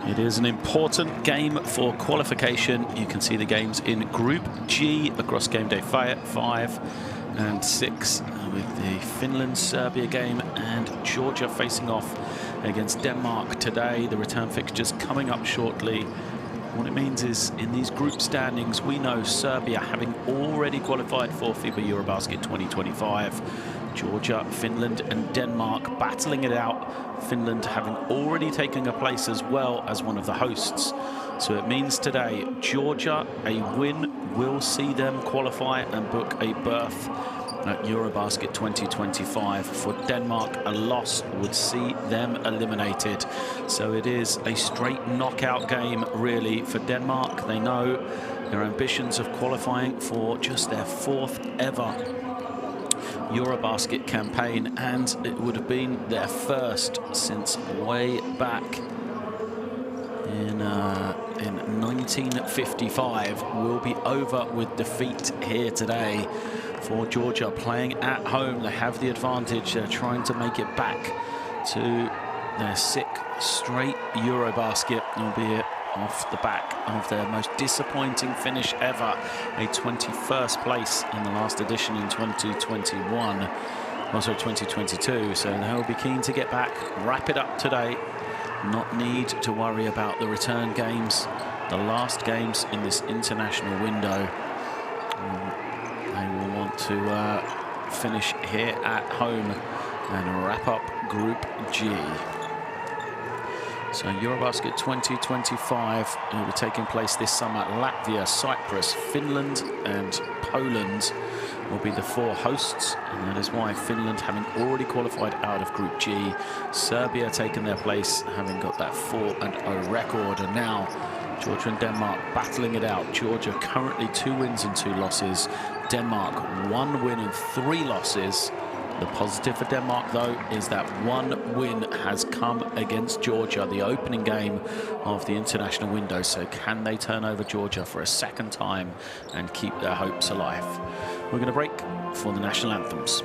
It is an important game for qualification. You can see the games in Group G across game day 5 and 6 with the Finland-Serbia game and Georgia facing off against Denmark today. The return fixtures coming up shortly. What it means is in these group standings, we know Serbia having already qualified for FIBA EuroBasket 2025. Georgia, Finland and Denmark battling it out. Finland having already taken a place as well as one of the hosts. So it means today, Georgia, a win will see them qualify and book a berth at EuroBasket 2025. For Denmark, a loss would see them eliminated. So it is a straight knockout game, really, for Denmark. They know their ambitions of qualifying for just their 4th ever EuroBasket campaign, and it would have been their first since way back in 1955. Will be over with defeat here today for Georgia. Playing at home, they have the advantage. They're trying to make it back to their 6th straight EuroBasket, albeit off the back of their most disappointing finish ever, a 21st place in the last edition in 2021, also 2022. So they'll be keen to get back, wrap it up today, not need to worry about the return games, the last games in this international window. They will want to finish here at home and wrap up Group G. So EuroBasket 2025 will be taking place this summer. Latvia, Cyprus, Finland and Poland will be the 4 hosts, and that is why Finland, having already qualified out of Group G, Serbia taking their place, having got that 4-0 record, and now Georgia and Denmark battling it out. Georgia currently 2 wins and 2 losses. Denmark 1 win and 3 losses. The positive for Denmark, though, is that 1 win has come against Georgia, the opening game of the international window. So can they turn over Georgia for a 2nd time and keep their hopes alive? We're going to break for the national anthems.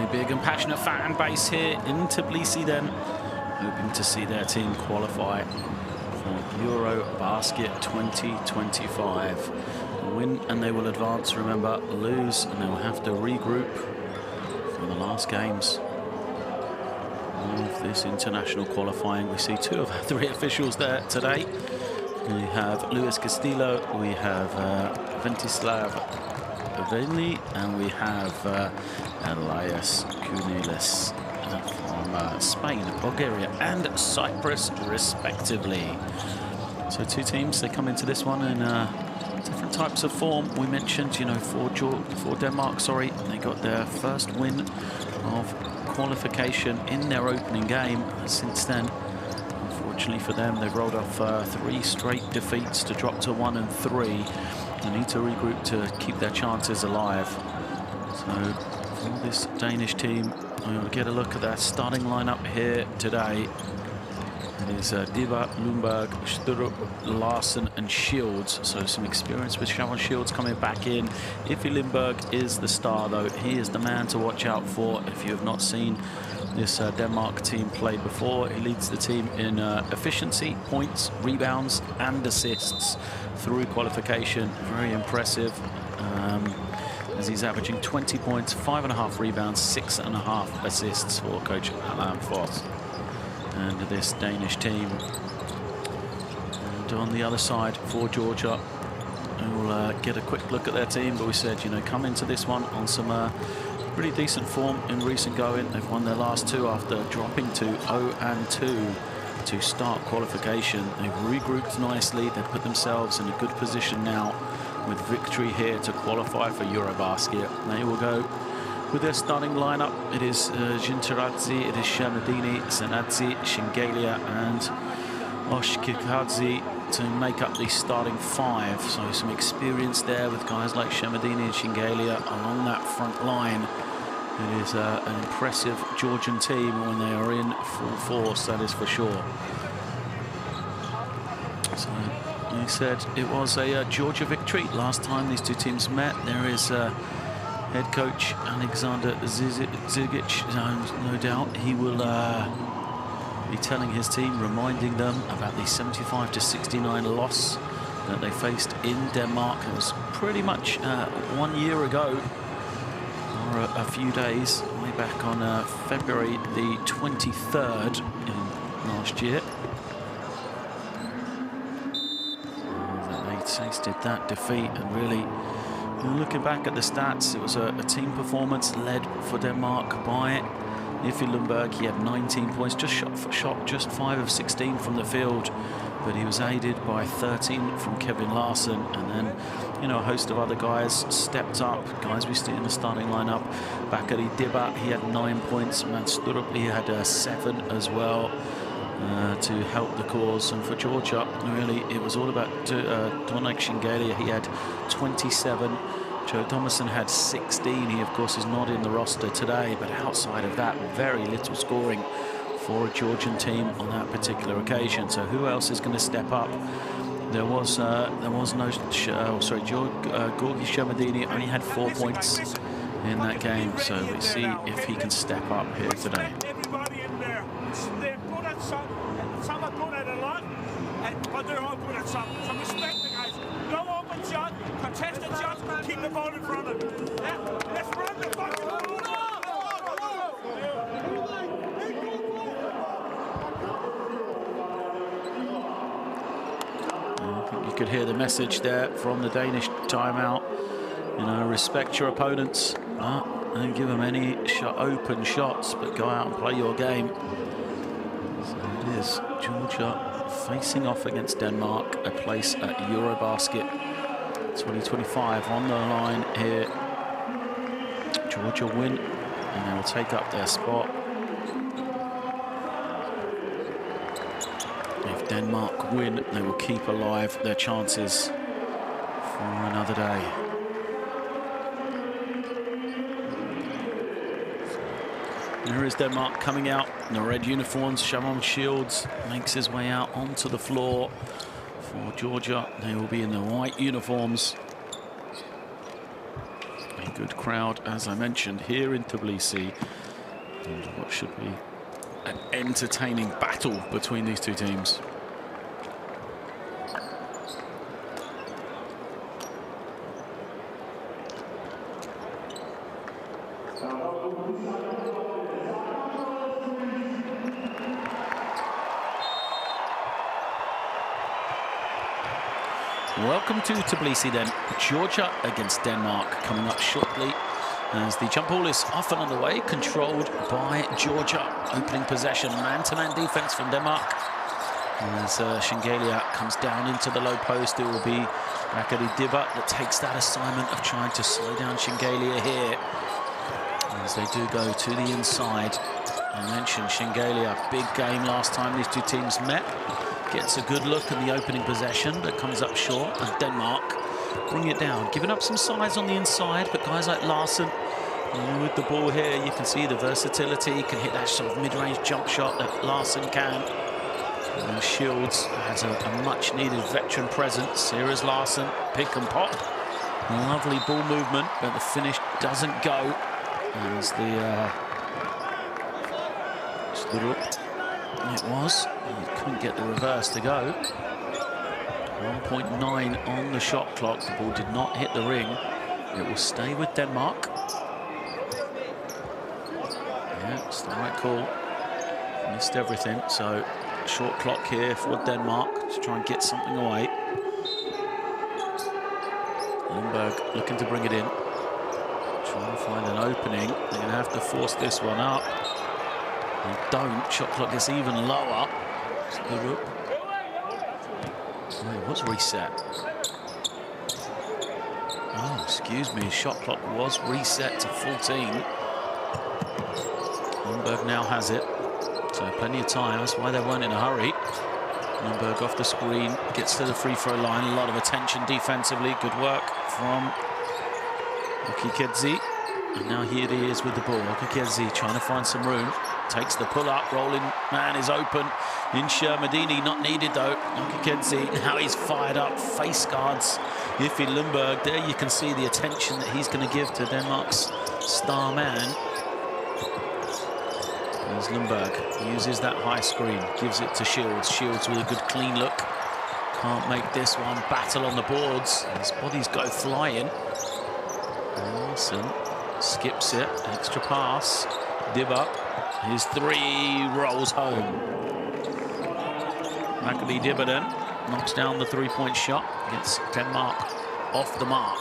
A big and passionate fan base here in Tbilisi then, hoping to see their team qualify for EuroBasket 2025. Win and they will advance, remember, lose and they will have to regroup for the last games of this international qualifying. We see two of our three officials there today. We have Luis Castillo, we have Ventislav Veni, and we have Elias Kunilis from Spain, Bulgaria and Cyprus respectively. So two teams, they come into this one in different types of form. We mentioned, you know, for Denmark, sorry, they got their first win of qualification in their opening game. Since then, unfortunately for them, they've rolled off 3 straight defeats to drop to 1 and 3. They need to regroup to keep their chances alive. So for this Danish team, we'll get a look at their starting lineup here today. It is Diba, Lundberg, Sturup, Larsen and Shields. So some experience with Shavon Shields coming back in. Iffy Lindberg is the star though. He is the man to watch out for. If you have not seen this Denmark team play before, he leads the team in efficiency, points, rebounds and assists through qualification. Very impressive. As he's averaging 20 points, 5.5 rebounds, 6.5 assists for coach Alain Foss and this Danish team. And on the other side for Georgia, we'll get a quick look at their team. But we said, you know, come into this one on some pretty decent form in recent going. They've won their last 2 after dropping to 0-2 to start qualification. They've regrouped nicely. They've put themselves in a good position now with victory here to qualify for EuroBasket. They will go with their starting lineup. It is Jintaradze, it is Shermadini, Zanadze, Shingalia and Oshkikadze to make up the starting 5. So some experience there with guys like Shermadini and Shingalia along that front line. It is an impressive Georgian team when they are in full force, that is for sure. So he said it was a Georgia victory last time these two teams met. There is head coach Alexander Zigic, no doubt he will be telling his team, reminding them about the 75-69 loss that they faced in Denmark. It was pretty much 1 year ago, or a few days, way back on February the 23rd in last year. They tasted that defeat, and really, looking back at the stats, it was a team performance led for Denmark by Iffy Lundberg. He had 19 points, just shot just 5 of 16 from the field, but he was aided by 13 from Kevin Larsen, and then, you know, a host of other guys stepped up. Guys we see in the starting lineup. Bakary Diba, he had 9 points. Mats Sturup, he had 7 as well to help the cause. And for Georgia, really, it was all about Donek Shingalia. He had 27. Joe Thomason had 16. He, of course, is not in the roster today, but outside of that, very little scoring for a Georgian team on that particular occasion. So who else is going to step up? There was no, Gorgi Shermadini only had 4 points in that game. So we see if he can step up here today. Everybody in there, they're good at some are good at a lot, but they're all good at some. So respect the guys. No open shot, contested shots, keep the ball in front of them. Yeah, let's run the fucking ball. I think you could hear the message there from the Danish timeout. You know, respect your opponents. Don't give them any open shots, but go out and play your game. So it is Georgia facing off against Denmark, a place at EuroBasket 2025 on the line here. Georgia win, and they will take up their spot. If Denmark win, they will keep alive their chances for another day. Here is Denmark coming out in the red uniforms. Shavon Shields makes his way out onto the floor. For Georgia, they will be in the white uniforms. A Good crowd, as I mentioned, here in Tbilisi. And what should be an entertaining battle between these two teams. Welcome to Tbilisi then. Georgia against Denmark coming up shortly as the jump ball is off and underway, controlled by Georgia. Opening possession, man-to-man defense from Denmark. As Shingelia comes down into the low post, it will be Rakari Diba that takes that assignment of trying to slow down Shingelia here. As they do go to the inside. I mentioned Shingelia, big game last time these two teams met. Gets a good look in the opening possession, but comes up short, and Denmark bring it down. Giving up some size on the inside, but guys like Larsen with the ball here, you can see the versatility. He can hit that sort of mid-range jump shot that Larsen can. And Shields has a much-needed veteran presence. Here is Larsen, pick and pop. Lovely ball movement, but the finish doesn't go. As the it was. He couldn't get the reverse to go. 1.9 on the shot clock. The ball did not hit the ring. It will stay with Denmark. Yeah, it's the right call. Missed everything. So short clock here for Denmark to try and get something away. Lundberg looking to bring it in. Trying to find an opening. They're going to have to force this one up. They don't. Shot clock gets even lower. Oh, it was reset. Oh, excuse me. Shot clock was reset to 14. Lundberg now has it. So plenty of time. That's why they weren't in a hurry. Lundberg off the screen. Gets to the free throw line. A lot of attention defensively. Good work from Okikedzi. And now here he is with the ball. Okikedzi trying to find some room. Takes the pull-up, rolling man is open in Shermadini, not needed though. Okikedzi, now he's fired up, face guards Iffy Lundberg. There you can see the attention that he's going to give to Denmark's star man. There's Lundberg, uses that high screen, gives it to Shields. Shields with a good clean look. Can't make this one, battle on the boards. His bodies go flying. Larsen skips it, extra pass. Diba. His three rolls home. Rakari Diba then knocks down the three-point shot. Gets Denmark off the mark.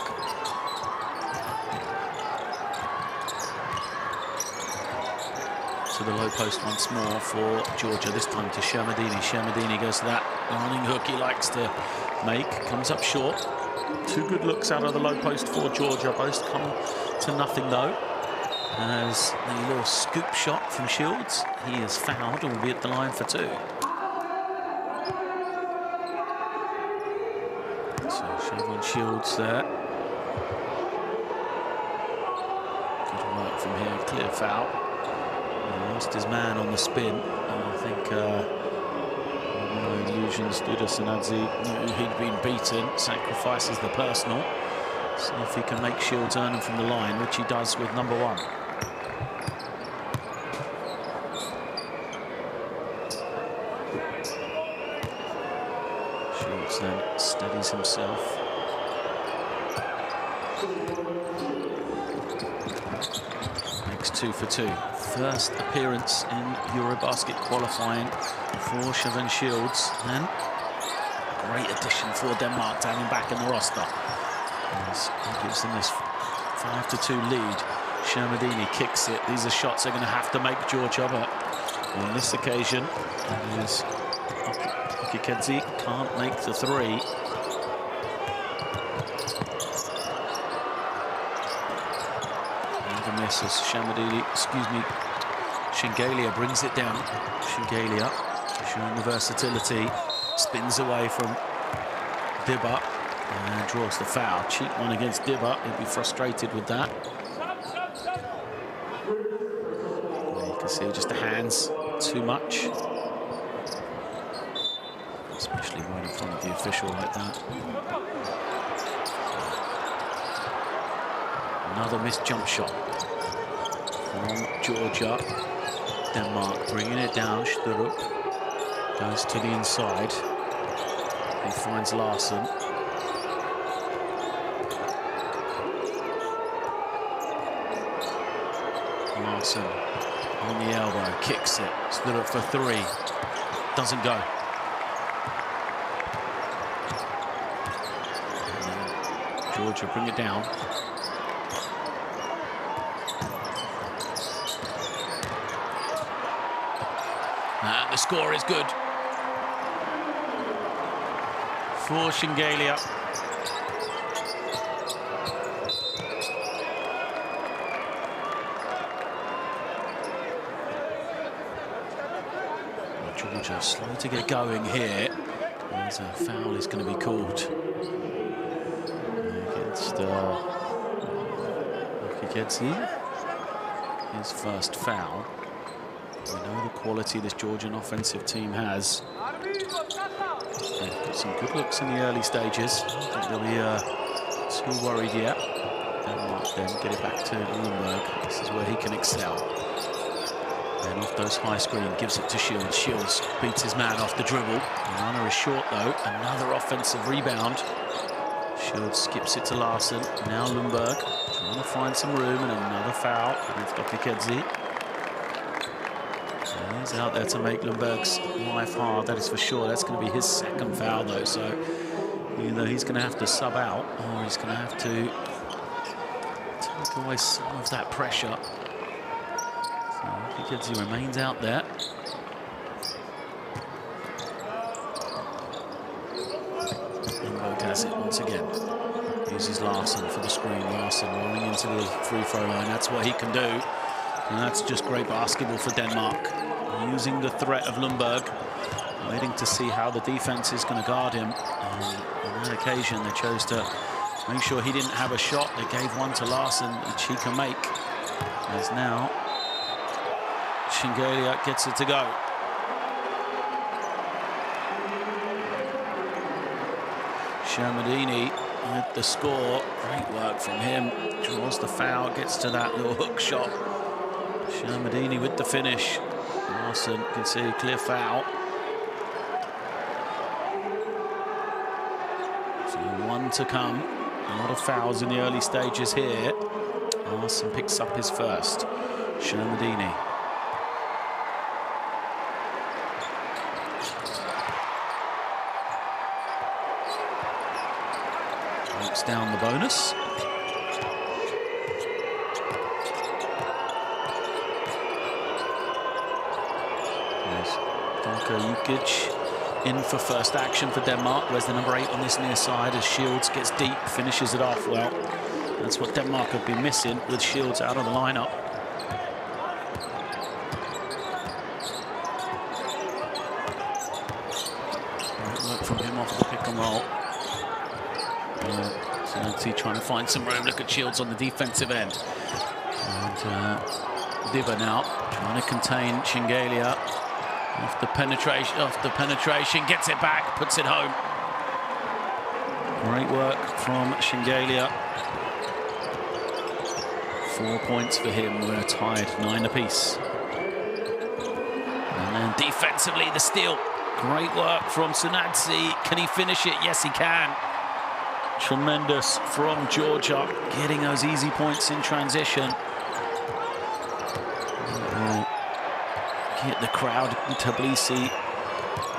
To the low post once more for Georgia, this time to Shermadini. Shermadini goes to that running hook he likes to make. Comes up short. Two good looks out of the low post for Georgia. Both come to nothing though. As the little scoop shot from Shields, he is fouled and will be at the line for two. So Siobhan Shields there. Good work from here, clear foul. He lost his man on the spin, and I think no illusions. Duda Sanadze knew he'd been beaten, sacrifices the personal. See if he can make Shields earn him from the line, which he does with number one. Shields then steadies himself. Makes 2 for 2. First appearance in EuroBasket qualifying for Siobhan Shields. And great addition for Denmark to have him back in the roster. As he gives them this 5-2 lead. Shermadini kicks it. These are shots they're going to have to make Georgia, but on this occasion, Okikedzi can't make the three. And a miss as Shingelia brings it down. Shingelia showing the versatility, spins away from Diba and draws the foul. Cheap one against Diba. He'll be frustrated with that. You can see just the hands too much, especially right in front of the official like that. Another missed jump shot from Georgia. Denmark bringing it down. Sturup goes to the inside. He finds Larsen. Larsen on the elbow, kicks it. Sturup for three. Doesn't go. Georgia bring it down. And the score is good for Shingalia. Georgia slow to get going here. There's a foul is going to be called against Kiketsi. His first foul. We know the quality this Georgian offensive team has. They've got some good looks in the early stages. I don't think they'll be too worried yet. Denmark then get it back to Lundberg. This is where he can excel. And off those high screen, gives it to Shields. Shields beats his man off the dribble. The runner is short though. Another offensive rebound. Shields skips it to Larsen. Now Lundberg trying to find some room, and another foul against Kiketsi. He's out there to make Lundberg's life hard, that is for sure. That's going to be his second foul, though, so either he's going to have to sub out or he's going to have to take away some of that pressure. So Kiketsi remains out there. Lundberg has it once again. Uses Larsen for the screen. Larsen rolling into the free throw line. That's what he can do. And that's just great basketball for Denmark. Using the threat of Lundberg, waiting to see how the defense is going to guard him. And on that occasion, they chose to make sure he didn't have a shot. They gave one to Larsen, which he can make. As now, Shingalia gets it to go. Shermadini with the score. Great work from him. Draws the foul, gets to that little hook shot. Shermadini with the finish. Larsen can see a clear foul. So one to come. A lot of fouls in the early stages here. Larsen picks up his first. Shermadini. Breaks down the bonus. Jukic in for first action for Denmark. Where's the number 8 on this near side as Shields gets deep, finishes it off well. That's what Denmark have been missing with Shields out of the lineup. Great work from him off the pick and roll. Zanati trying to find some room. Look at Shields on the defensive end. And Diba now trying to contain Shingalia. Off the penetration, gets it back, puts it home. Great work from Shingalia. 4 points for him. We're tied 9 apiece. And then defensively, the steal. Great work from Sunadzi. Can he finish it? Yes, he can. Tremendous from Georgia, getting those easy points in transition. Get the crowd, Tbilisi,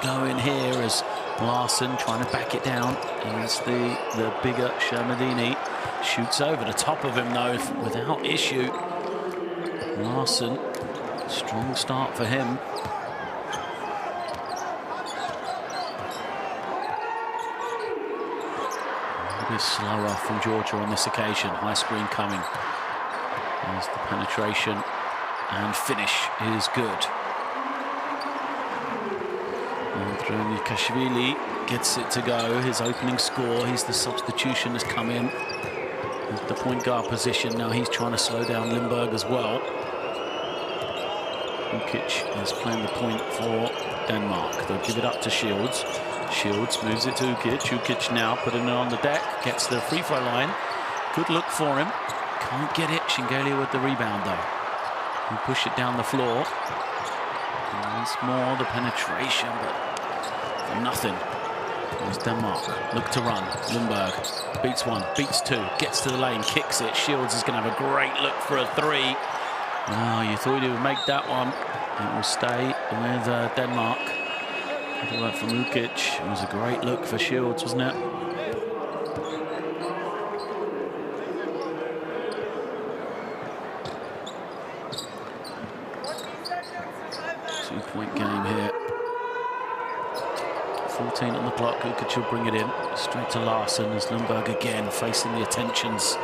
going here as Larsen trying to back it down. As the bigger Shermadini shoots over the top of him, though, without issue. Larsen, strong start for him. A bit slower from Georgia on this occasion. High screen coming. There's the penetration, and finish is good. Nikashvili gets it to go. His opening score. He's the substitution has come in at the point guard position. Now he's trying to slow down Lundberg as well. Jukic is playing the point for Denmark. They'll give it up to Shields. Shields moves it to Jukic. Jukic now putting it on the deck. Gets the free throw line. Good look for him. Can't get it. Shingelia with the rebound, though. He push it down the floor. And once more, the penetration, but for nothing. There's Denmark. Look to run. Lundberg beats one, beats two, gets to the lane, kicks it. Shields is going to have a great look for a three. Oh, you thought he would make that one. It will stay with Denmark. Good work from Ukic. It was a great look for Shields, wasn't it? Two-point game here. 14 on the clock. Ukic will bring it in. Straight to Larson as Lundberg again facing the attentions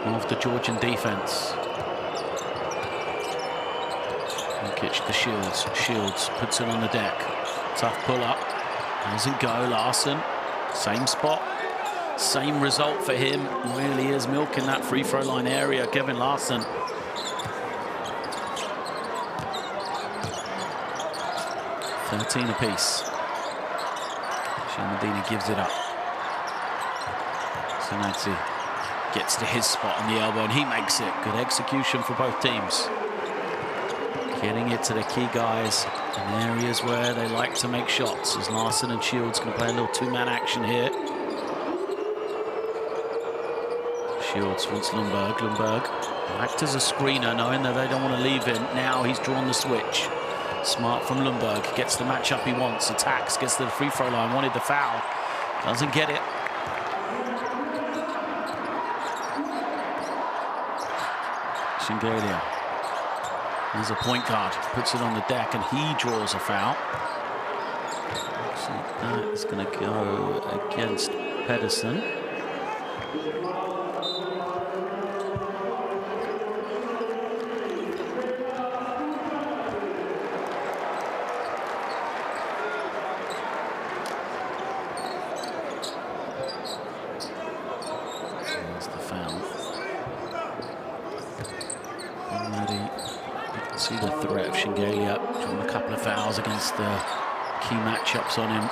of the Georgian defense. Ukic to Shields. Shields puts it on the deck. Tough pull-up. Doesn't go. Larson. Same spot. Same result for him. Really is milking that free throw line area. Kevin Larson. $13 apiece. Medina gives it up. Sanadzi gets to his spot on the elbow and he makes it. Good execution for both teams. Getting it to the key guys in areas where they like to make shots, as Larson and Shields can play a little two-man action here. Shields wants Lundberg. Lundberg act as a screener, knowing that they don't want to leave him. Now he's drawn the switch. Smart from Lundberg, gets the matchup he wants, attacks, gets to the free throw line, wanted the foul, doesn't get it. Shingelia, there's a point guard, puts it on the deck and he draws a foul. Looks like that is going to go against Pedersen. See the threat of Shingelia drawing a couple of fouls against the key matchups on him.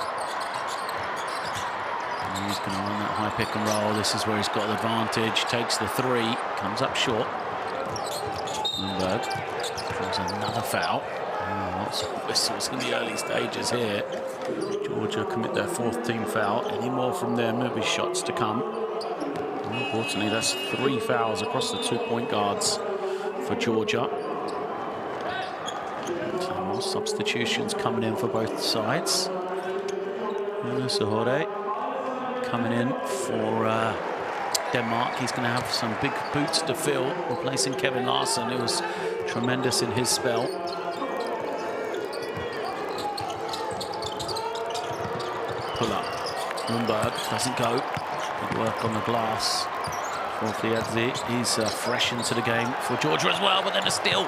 And he's going to run that high pick and roll. This is where he's got the advantage. Takes the three, comes up short. Lundberg draws another foul. Oh, lots of whistles in the early stages here. Georgia commit their fourth team foul. Any more from them, there'll be shots to come. And unfortunately, that's 3 fouls across the 2-point guards for Georgia. Substitutions coming in for both sides. Sahore coming in for Denmark. He's going to have some big boots to fill, replacing Kevin Larson, who was tremendous in his spell. Pull up. Lundberg doesn't go. Good work on the glass for Fiadzi. He's fresh into the game for Georgia as well, but then a steal.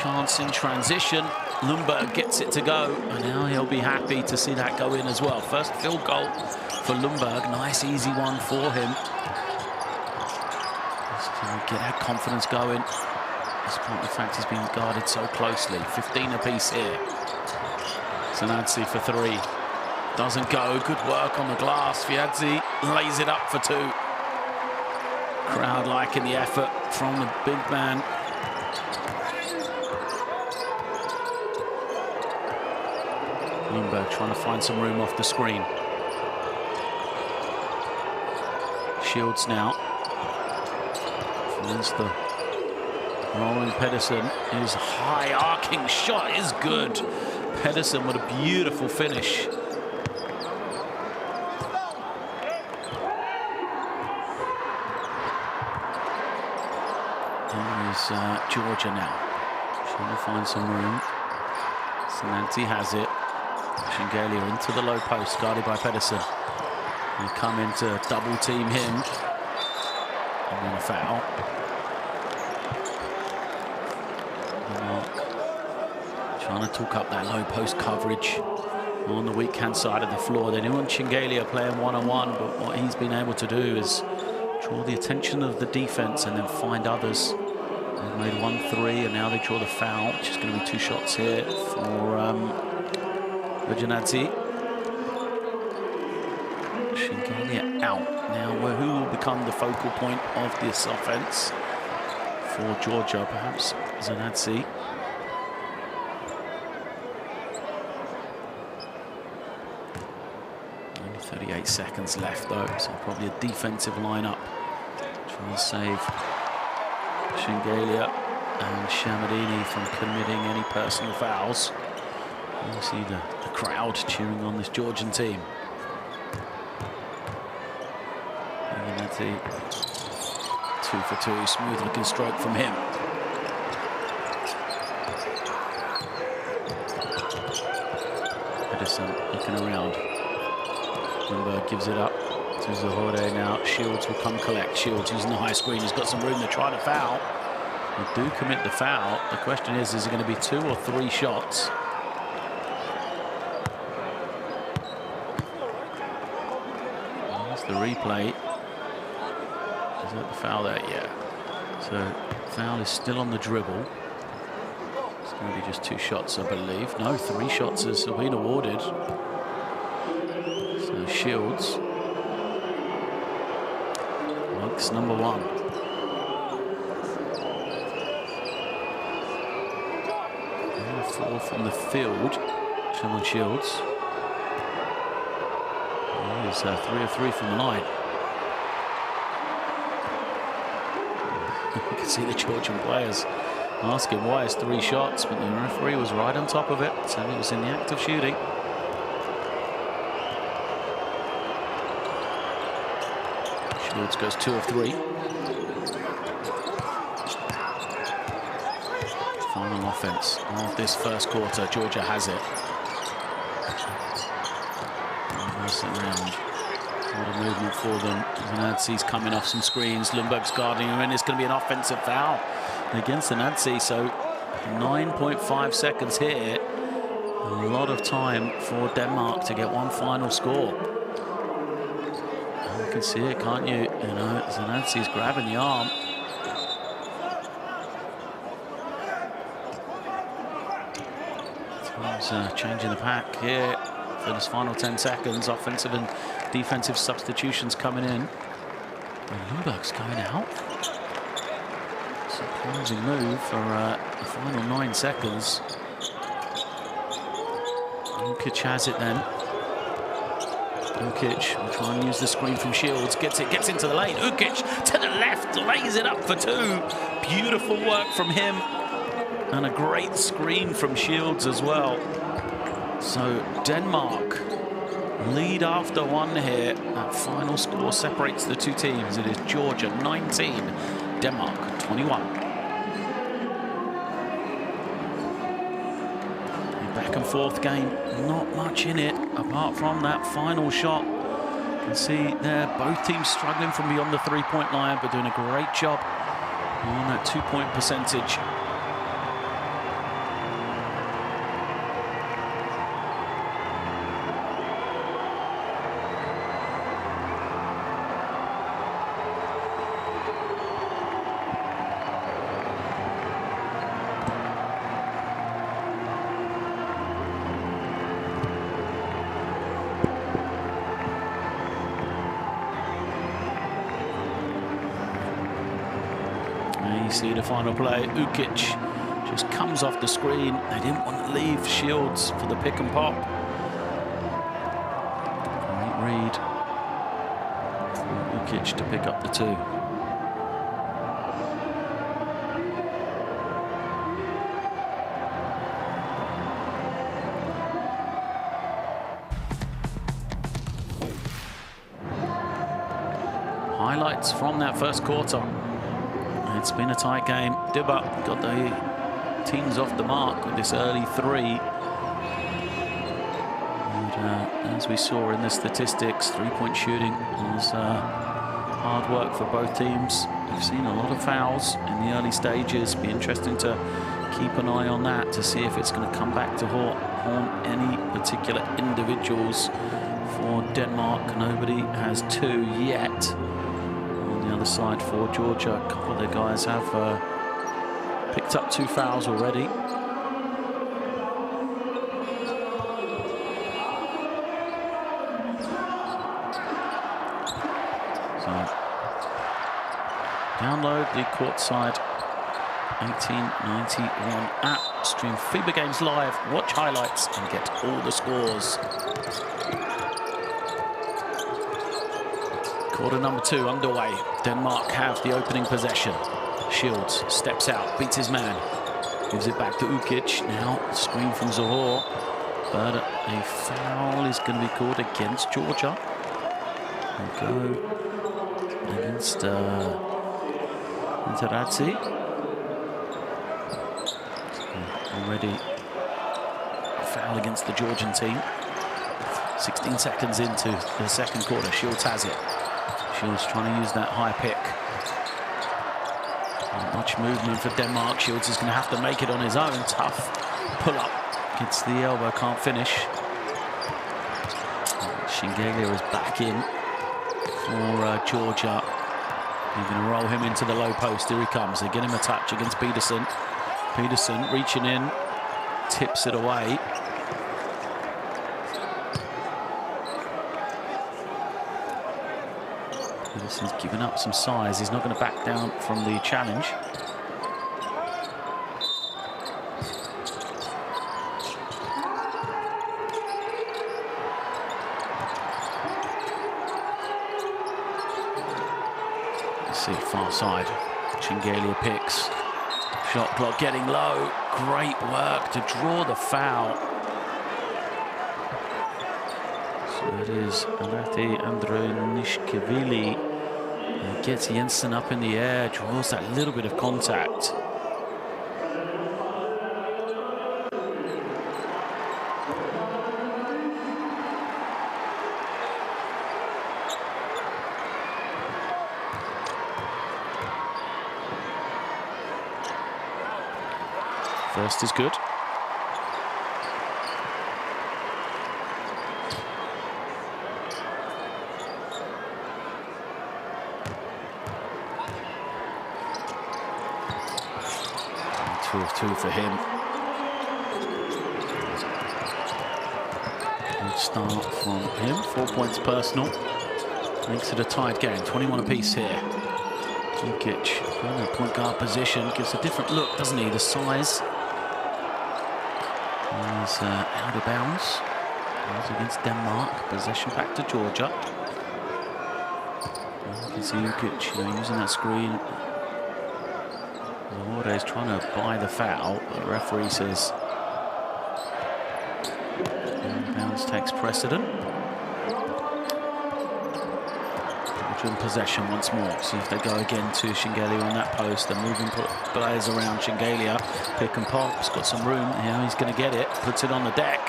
Chance in transition. Lundberg gets it to go, and now he'll be happy to see that go in as well. First field goal for Lundberg. Nice, easy one for him. Just to get that confidence going, despite the fact he's being guarded so closely. 15 apiece here. Sanadzi for 3. Doesn't go. Good work on the glass. Fiadzi lays it up for 2. Crowd liking the effort from the big man. Lundberg trying to find some room off the screen. Shields now. Finds the rolling Pedersen. His high arcing shot is good. Pedersen with a beautiful finish. There's Georgia now. Trying to find some room. Sananti has it. Shingelia into the low post, guarded by Pedersen. They come in to double team him. And then a foul. Mark trying to talk up that low post coverage on the weak hand side of the floor. They didn't want Shingelia playing one-on-one, but what he's been able to do is draw the attention of the defense and then find others. They made 1 3, and now they draw the foul, which is going to be 2 shots here for Janadzi. Shingelia out now who will become the focal point of this offense for Georgia? Perhaps Zanadze. Only 38 seconds left though, so probably a defensive lineup. Trying to save Shingalia and Shamadini from committing any personal fouls. You see the crowd cheering on this Georgian team. Yanati, 2 for 2, smooth looking stroke from him. Edison looking around. Lundberg gives it up to Zahore now. Shields will come collect. Shields using the high screen. He's got some room to try to foul. They do commit the foul. The question is it going to be 2 or 3 shots? There's the replay. Is that the foul there? Yeah. So foul is still on the dribble. It's going to be just 2 shots, I believe. No, 3 shots has been awarded. So Shields. Looks number 1. And 4 from the field. Sherman Shields. He's 3 of 3 from the line. You can see the Georgian players asking why it's 3 shots, but the referee was right on top of it, so he was in the act of shooting. Shields goes 2 of 3. Final offense of this first quarter. Georgia has it. Around. What a movement for them. Zanadze's coming off some screens. Lundberg's guarding him, and it's going to be an offensive foul against Zanadze. So 9.5 seconds here. A lot of time for Denmark to get one final score. And you can see it, can't you? You know, Zanadze's grabbing the arm. Team's changing the pack here. For this final 10 seconds, offensive and defensive substitutions coming in. And Lundberg's going out. Surprising move for the final 9 seconds. Ukic has it then. Ukic will try and use the screen from Shields. Gets into the lane. Ukic to the left, lays it up for 2. Beautiful work from him. And a great screen from Shields as well. So Denmark lead after 1 here. That final score separates the 2 teams. It is Georgia 19, Denmark 21. A back and forth game, not much in it apart from that final shot. You can see there both teams struggling from beyond the 3-point line, but doing a great job on that 2-point percentage. See the final play. Ukic just comes off the screen. They didn't want to leave Shields for the pick and pop. Great read for Ukic to pick up the 2. Highlights from that first quarter. It's been a tight game. Dibba got the teams off the mark with this early 3. And as we saw in the statistics, 3-point shooting was hard work for both teams. We've seen a lot of fouls in the early stages. Be interesting to keep an eye on that to see if it's going to come back to haunt any particular individuals for Denmark. Nobody has 2 yet. Side for Georgia. A couple of the guys have picked up 2 fouls already. So Download the courtside 1891 app. Stream FIBA games live. Watch highlights and get all the scores. Quarter number 2 underway. Denmark have the opening possession. Shields steps out, beats his man. Gives it back to Ukic. Now screen from Zohor. But a foul is going to be called against Georgia. We'll go against Interazzi. Already a foul against the Georgian team. 16 seconds into the second quarter. Shields has it. Shields trying to use that high pick. Not much movement for Denmark. Shields is going to have to make it on his own. Tough pull up. Gets the elbow, can't finish. Shingelia is back in for Georgia. They're going to roll him into the low post. Here he comes. They get him a touch against Peterson. Peterson reaching in, tips it away. Peterson's given up some size. He's not going to back down from the challenge. Let's see, far side. Shingelia picks. Shot clock getting low. Great work to draw the foul. So it is Alati Andronishkevili. Gets Jensen up in the air, draws that little bit of contact. First is good. Two of 2 for him. Good start from him. 4 points personal. Makes it a tied game. 21 apiece here. Ukic in the point guard position. Gives a different look, doesn't he? The size. He's out of bounds. Goes against Denmark. Possession back to Georgia. You can see Ukic, using that screen. Zohor is trying to buy the foul. The referee says bounds takes precedent. Georgian possession once more. See if they go again to Shingelia on that post. They're moving players around Shingelia. Pick and pop. He's got some room. He's going to get it. Puts it on the deck.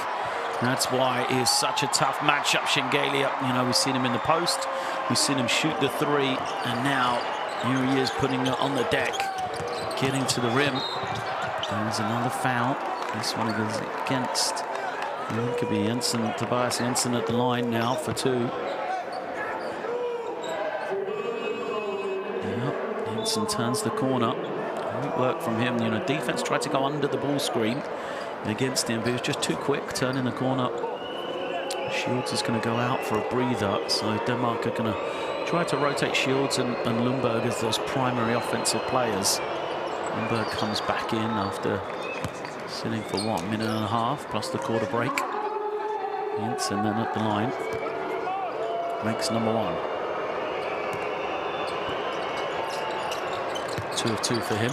That's why it is such a tough matchup. Shingelia, we've seen him in the post. We've seen him shoot the 3. And now here he is putting it on the deck. Getting to the rim. There's another foul. This one goes against. It could be Jensen, Tobias Jensen at the line now for 2. Jensen turns the corner. Great work from him. Defense tried to go under the ball screen against him, but he was just too quick turning the corner. Shields is going to go out for a breather, so Denmark are going to try to rotate Shields and Lundberg as those primary offensive players. Lundberg comes back in after sitting for what, minute and a half plus the quarter break. Jensen then at the line makes number 1. 2 of 2 for him.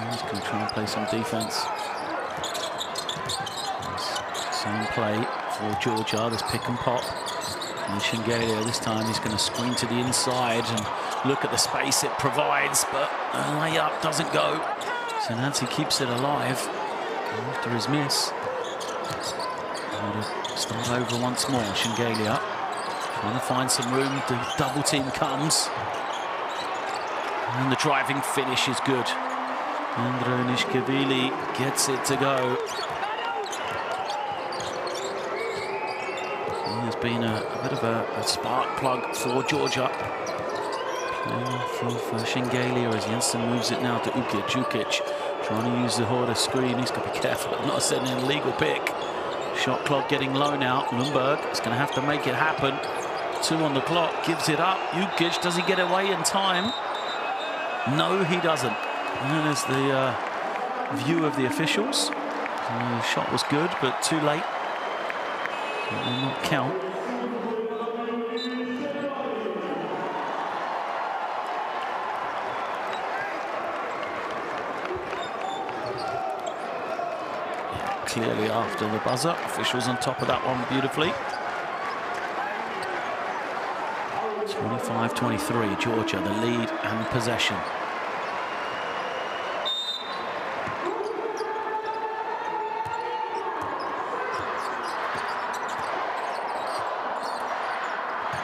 He's going to try and play some defense. Same play for Georgia, this pick and pop. And Shingelia this time he's going to screen to the inside and look at the space it provides, but a layup doesn't go. So Nancy keeps it alive after his miss. Start over once more. Shingelia trying to find some room. The double team comes. And the driving finish is good. Andronishkevili gets it to go. There's been a bit of a spark plug for Georgia. Playing for Shingelia as Jensen moves it now to Ukic. Ukic Trying to use the Horder screen. He's got to be careful of not sending an illegal pick. Shot clock getting low now. Lundberg is going to have to make it happen. 2 on the clock. Gives it up. Jukic, does he get away in time? No, he doesn't. And there's the view of the officials. The shot was good, but too late. It will not count. Clearly after the buzzer. Officials on top of that one beautifully. 25-23, Georgia, the lead and possession.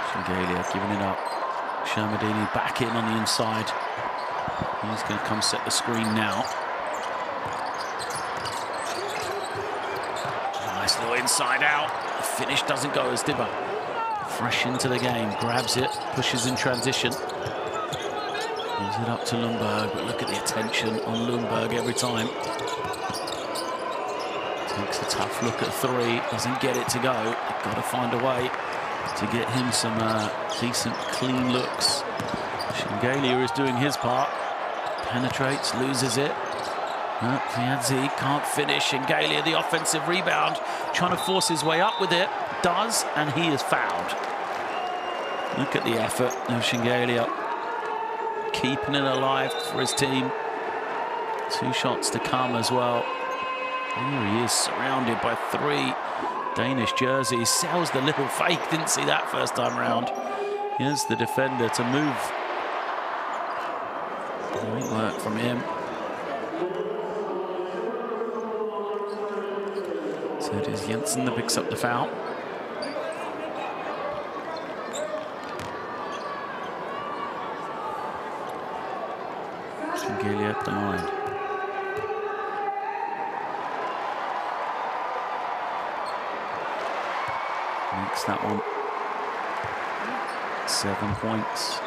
Shingalia giving it up. Shermadini back in on the inside. He's going to come set the screen now. Nice little inside out. The finish doesn't go as Dibba. Fresh into the game, grabs it, pushes in transition. Gives it up to Lundberg, but look at the attention on Lundberg every time. Takes a tough look at 3, doesn't get it to go. They've got to find a way to get him some decent, clean looks. Shingalia is doing his part. Penetrates, loses it. Fiadzi can't finish. Shingalia, the offensive rebound, trying to force his way up with it. Does, and he is fouled. Look at the effort of Shingalia, keeping it alive for his team. 2 shots to come as well. Here he is, surrounded by 3 Danish jerseys. Sells the little fake, didn't see that first time round. Here's the defender to move. Great work from him. So it is Jensen that picks up the foul. Shingalia at the line. Makes that one 7 points.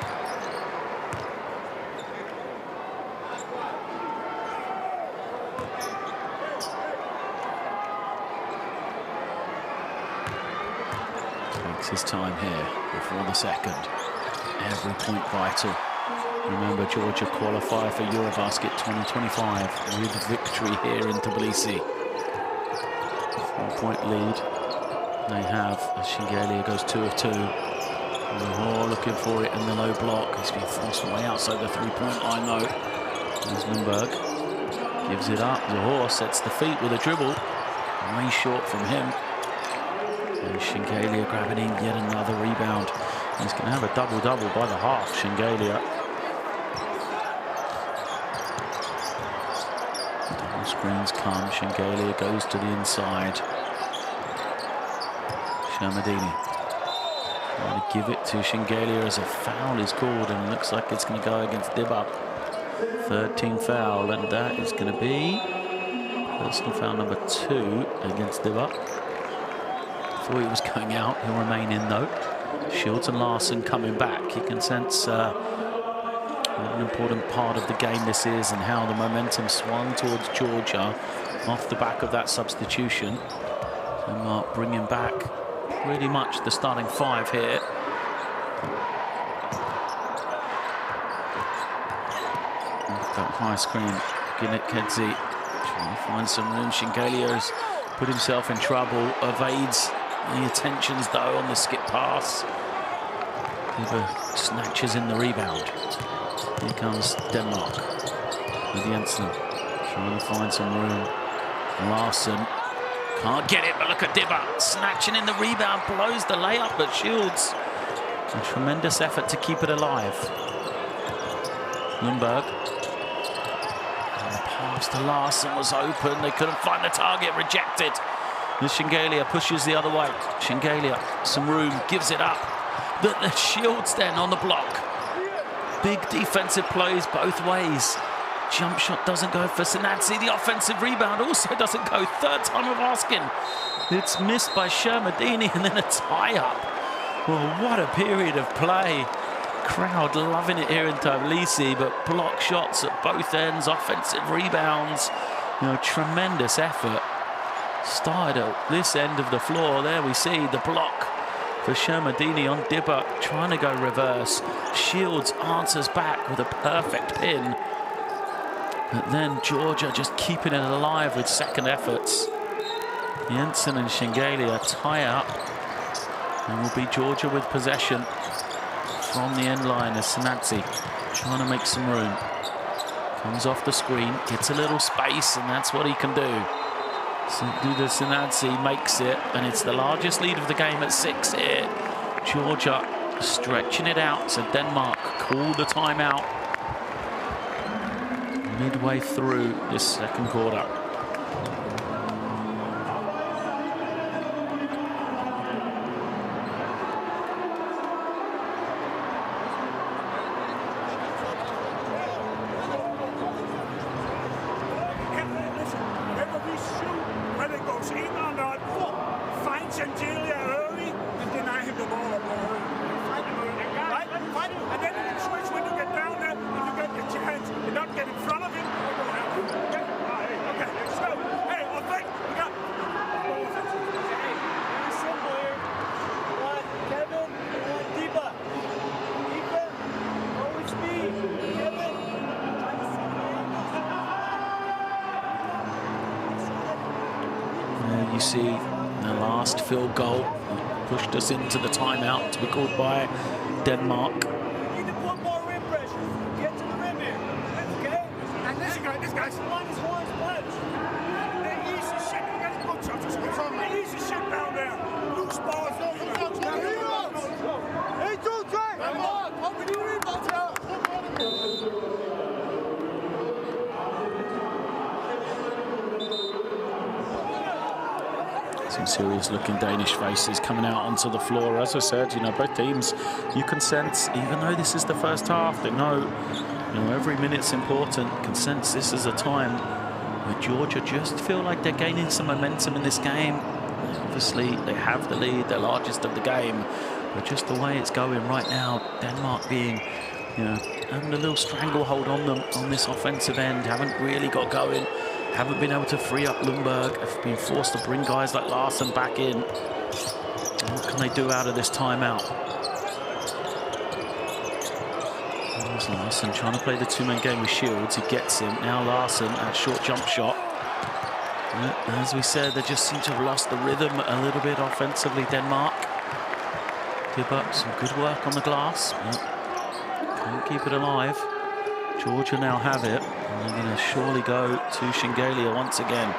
Takes his time here before the second. Every point vital. Remember, Georgia qualify for EuroBasket 2025 with victory here in Tbilisi. 4-point lead they have as Shingalia goes 2 of 2. Lahore looking for it in the low block. He's been forced away outside the 3-point line though. There's Lundberg. Gives it up. Lahore sets the feet with a dribble. Way short from him. And Shingalia grabbing in yet another rebound. He's going to have a double-double by the half, Shingalia. Double screens come. Shingalia goes to the inside. Shermadini trying to give it to Shingalia as a foul is called, and looks like it's going to go against Dibba. 3rd team foul, and that is going to be personal foul number 2 against Dibba. Thought he was going out. He'll remain in though. Shields and Larson coming back. You can sense what an important part of the game this is and how the momentum swung towards Georgia off the back of that substitution. So Mark bringing back pretty much the starting 5 here. That high screen, Ginnet Kedzi trying to find some room. Shingalia's put himself in trouble, evades the attentions though on the skip pass. Dibba snatches in the rebound. Here comes Denmark with Jensen trying to find some room. Larson can't get it, but look at Dibba snatching in the rebound, blows the layup, but Shields. A tremendous effort to keep it alive. Lundberg. And the pass to Larson was open. They couldn't find the target, rejected. And Shingalia pushes the other way. Shingalia, some room, gives it up. The Shields then on the block. Big defensive plays both ways. Jump shot doesn't go for Sinadzi. The offensive rebound also doesn't go. 3rd time of asking. It's missed by Shermadini, and then a tie-up. Well, what a period of play. Crowd loving it here in Tbilisi, but block shots at both ends, offensive rebounds. You know, tremendous effort. Started at this end of the floor. There we see the block for Shermadini on Dibba, trying to go reverse. Shields answers back with a perfect pin. But then Georgia just keeping it alive with second efforts. Jensen and Shengelia tie up. And will be Georgia with possession from the end line as Sanadze trying to make some room. Comes off the screen, gets a little space, and that's what he can do. Duda Sanadze makes it, and it's the largest lead of the game at 6 here. Georgia stretching it out, so Denmark call the timeout midway through this second quarter. You see the last field goal pushed us into the timeout to be called by Denmark. You need to put more rim pressure. Get to the rim here. Okay? And this guy's on his horns punch. They easy shit. You got to go touch. They easy shit down there. Loose balls. Hey, two, try. Come on. Open your rebounds out. Some serious looking Danish faces coming out onto the floor. As I said, you know, both teams, you can sense, even though this is the first half, they know, you know, every minute's important. You can sense this is a time where Georgia just feel like they're gaining some momentum in this game. Obviously, they have the lead, the largest of the game, but just the way it's going right now, Denmark being, you know, having a little stranglehold on them on this offensive end, haven't really got going. Haven't been able to free up Lundberg, have been forced to bring guys like Larsen back in. What can they do out of this timeout? There's Larsen trying to play the two-man game with Shields. He gets him. Now Larsen at short jump shot. As we said, they just seem to have lost the rhythm a little bit offensively, Denmark. Dibba, some good work on the glass. Can't keep it alive. Georgia now have it. And they're going to surely go to Shengelia once again.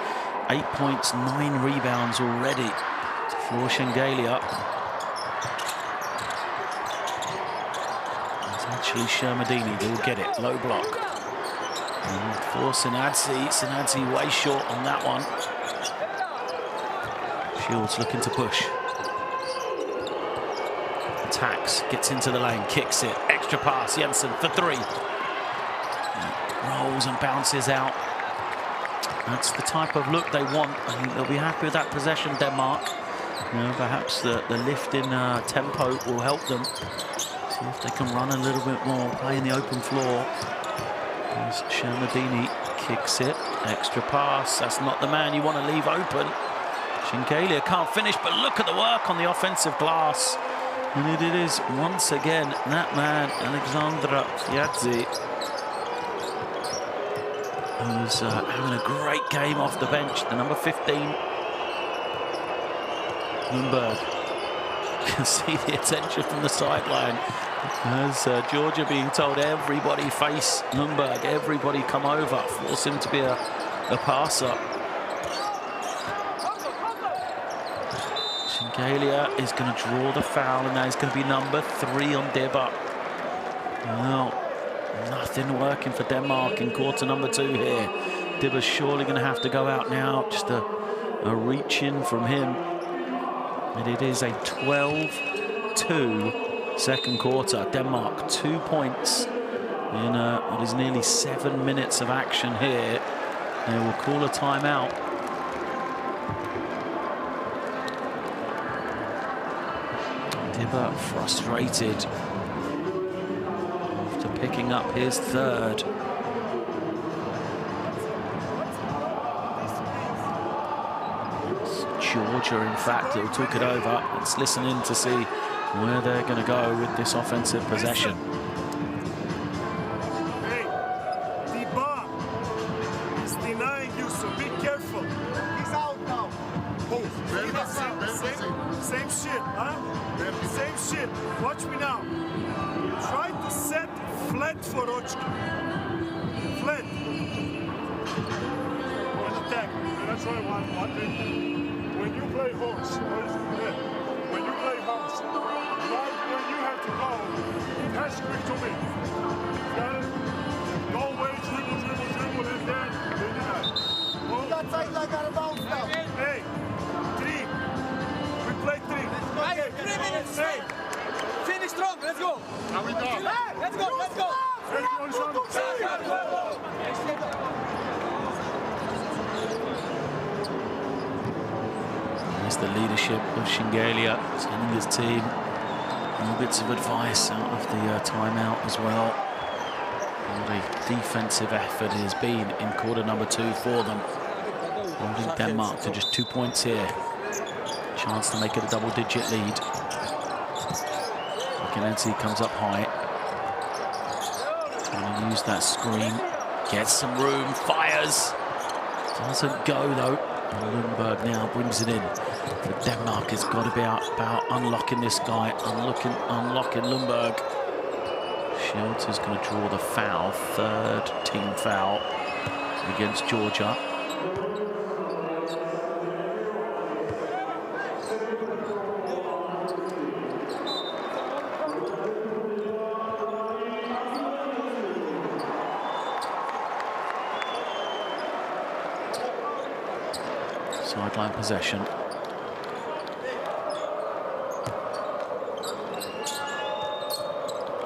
8 points, 9 rebounds already for Shengelia. It's actually Shermadini who will get it. Low block. And for Sanadze. Sanadze way short on that one. Shields looking to push. Attacks, gets into the lane, kicks it. Extra pass, Jensen for 3. Rolls and bounces out. That's the type of look they want. I think they'll be happy with that possession, Denmark. You know, perhaps the lift in tempo will help them. See if they can run a little bit more, play in the open floor. As Shermadini kicks it. Extra pass. That's not the man you want to leave open. Shengelia can't finish, but look at the work on the offensive glass. And it is once again that man, Alexandra Fiadze, who's having a great game off the bench. The number 15, Lundberg. You can see the attention from the sideline as Georgia being told everybody face Lundberg, everybody come over, force him to be a passer. Shengelia is going to draw the foul, and now he's going to be number 3 on Dibba. Well, nothing working for Denmark in quarter number 2 here. Dibba's surely going to have to go out now. Just a reach in from him. And it is a 12-2 second quarter. Denmark 2 points in what is nearly 7 minutes of action here. They will call a timeout. Dibba frustrated. picking up his third. Georgia, in fact, will took it over. Let's listen in to see where they're going to go with this offensive possession. Hey, D-Bar is denying you, so be careful. He's out now. Same shit, huh? Same shit. Watch me now. Try to set flat for Rochka. Flat. One attack. That's what I want. When you play horse, when you play horse, right when you have to go, it has to be to me. Got it? No way, dribble, and then you got tight like out of bounds now. Hey, 3. We play 3. Hey, 3 minutes. Hey, finish strong. Let's go. Now we go. Hey, let's go. Let's go. There's the leadership of Shengelia sending his team little bits of advice out of the timeout as well. What a defensive effort it has been in quarter number 2 for them. Holding Denmark to just 2 points here. Chance to make it a double-digit lead. Kenenzi comes up high. Trying to use that screen. Gets some room, fires. Doesn't go though. Lundberg now brings it in. But Denmark has got to be about unlocking this guy, unlocking Lundberg. Shields is going to draw the foul, 3rd team foul against Georgia. Sideline possession.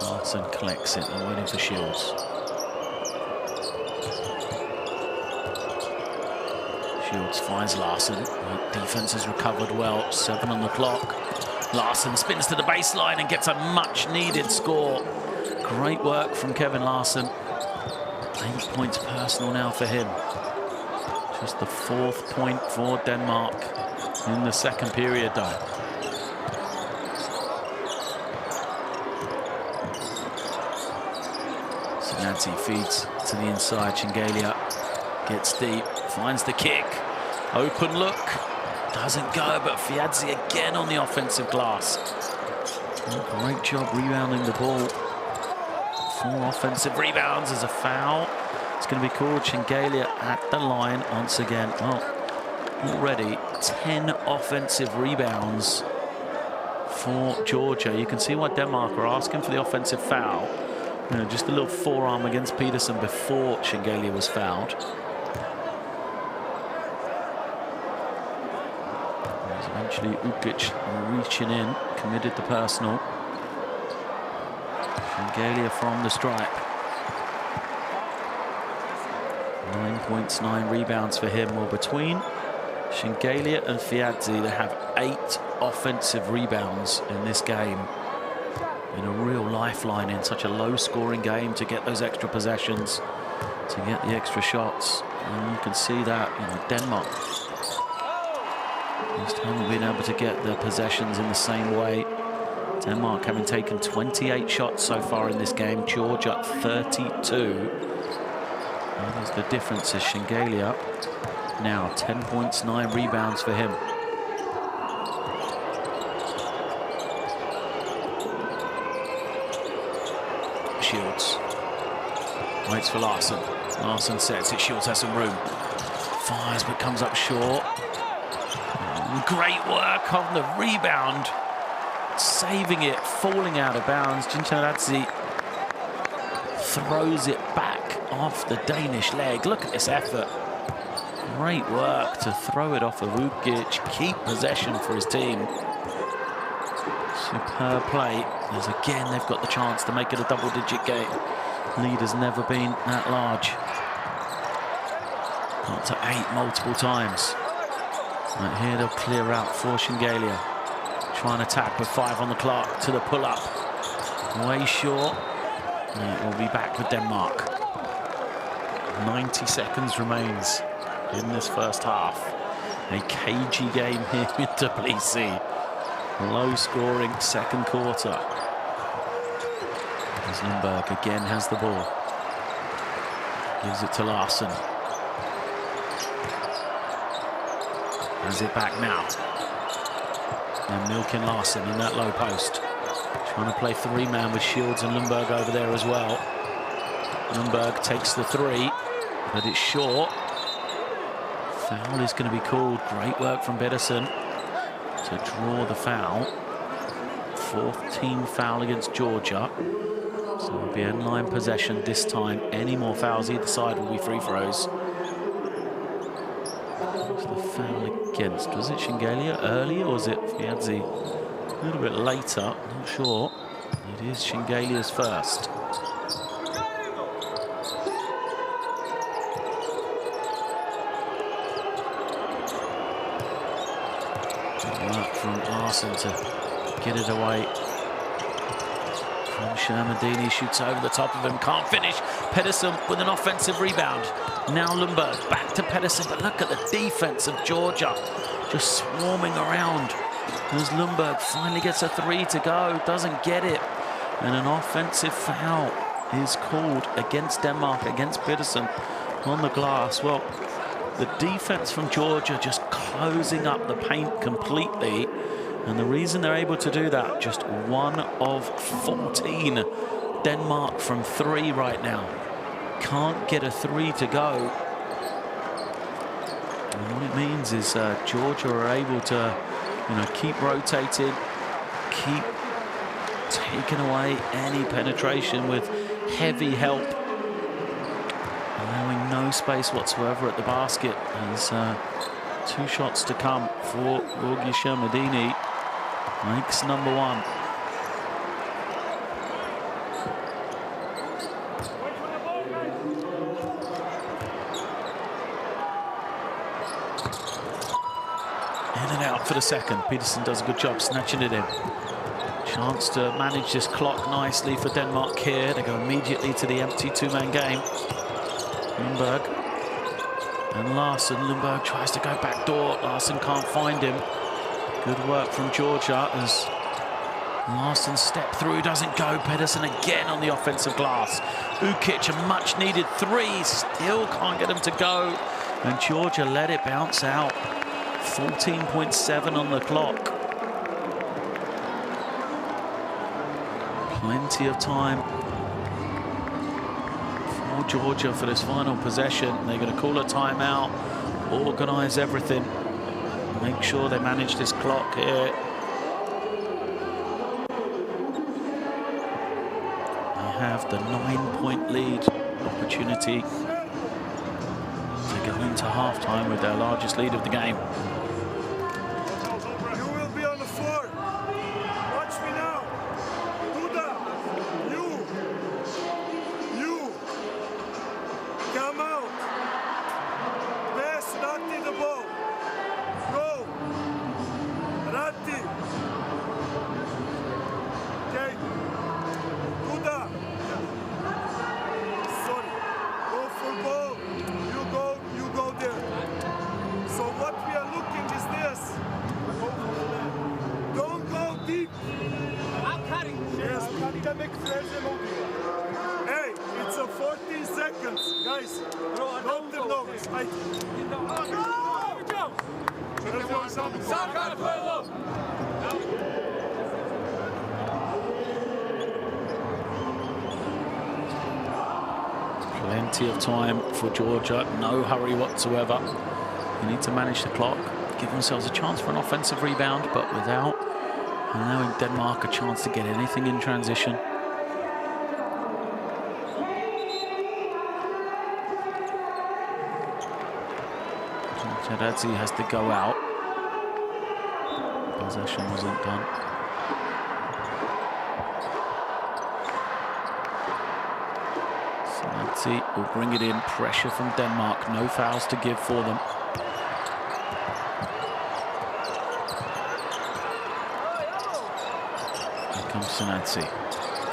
Larson collects it and waiting for Shields. Shields finds Larson. Defense has recovered well. 7 on the clock. Larson spins to the baseline and gets a much-needed score. Great work from Kevin Larson. 8 points personal now for him. Just the 4th point for Denmark in the 2nd period, though. Nancy feeds to the inside. Shengelia gets deep, finds the kick. Open look. Doesn't go, but Fiadzi again on the offensive glass. Great job rebounding the ball. 4 offensive rebounds as a foul. It's going to be called. Shengelia at the line once again. Well, already 10 offensive rebounds for Georgia. You can see why Denmark are asking for the offensive foul. You know, just a little forearm against Peterson before Shengelia was fouled. There's eventually Ukic reaching in, committed the personal. Shengelia from the stripe. 9 points, 9 rebounds for him. Well, between Shengelia and Fiadzi, they have 8 offensive rebounds in this game. In a real lifeline in such a low-scoring game to get those extra possessions, to get the extra shots. And you can see that, you know, Denmark just haven't been able to get the possessions in the same way. Denmark having taken 28 shots so far in this game. Georgia 32. That is the difference as Shengelia now 10 points, 9 rebounds for him. Shields waits for Larson. Larson sets it. Shields has some room. Fires but comes up short. Great work on the rebound. Saving it, falling out of bounds. Cincinnarazzi throws it back off the Danish leg. Look at this effort. Great work to throw it off of Ukic. Keep possession for his team. Superb play. As again, they've got the chance to make it a double-digit game. Lead has never been that large. Got to 8 multiple times. Right here, they'll clear out for Shengelia. Try and attack with 5 on the clock to the pull-up. Way short. It will be back with Denmark. 90 seconds remains in this first half. A cagey game here in Tbilisi. Low scoring second quarter. As Lundberg again has the ball. Gives it to Larsen. Has it back now. And Milken Larsen in that low post. Trying to play three-man with Shields and Lundberg over there as well. Lundberg takes the three, but it's short. Foul is going to be called. Great work from Pedersen to draw the foul. Fourth team foul against Georgia. So it'll be end-line possession this time. Any more fouls either side will be free throws. What's the foul against? Was it Shingalia early or was it Fiadzi a little bit later? Not sure. It is Shingalia's first. Good work from Larsen to get it away. From Shermadini, shoots over the top of him, can't finish. Pedersen with an offensive rebound. Now Lundberg back to Pedersen, but look at the defense of Georgia, just swarming around. As Lundberg finally gets a three to go, doesn't get it. And an offensive foul is called against Denmark, against Pedersen on the glass. Well, the defense from Georgia just closing up the paint completely. And the reason they're able to do that, just 1 of 14 Denmark from three right now. Can't get a three to go. And what it means is Georgia are able to, keep rotating, keep taking away any penetration with heavy help, allowing no space whatsoever at the basket. There's 2 shots to come for Georgi Shermadini. Makes number 1. In and out for the second. Pedersen does a good job snatching it in. Chance to manage this clock nicely for Denmark here. They go immediately to the empty two-man game. Lundberg and Larsen. Lundberg tries to go back door. Larsen can't find him. Good work from Georgia as Larsen step through, doesn't go. Pedersen again on the offensive glass. Ukic, a much needed three, still can't get him to go. And Georgia let it bounce out. 14.7 on the clock. Plenty of time for Georgia for this final possession. They're going to call a timeout, organize everything. Make sure they manage this clock here. They have the 9-point lead opportunity to go into halftime with their largest lead of the game. You will be on the floor. Watch me now. Duda, you. Come out. Pass Ratti the ball. Go. Ratti. Okay. Duda. Sorry. Go for ball. You go there. So what we are looking is this. Don't go deep. I'm cutting. Yes, hey, it's a 14 seconds, guys. Don't the notice. Plenty of time for Georgia, no hurry whatsoever. You need to manage the clock, give themselves a chance for an offensive rebound, but without allowing Denmark a chance to get anything in transition. Tadadze has to go out. Possession wasn't done. Tadadze will bring it in. Pressure from Denmark. No fouls to give for them. Here comes Tadadze.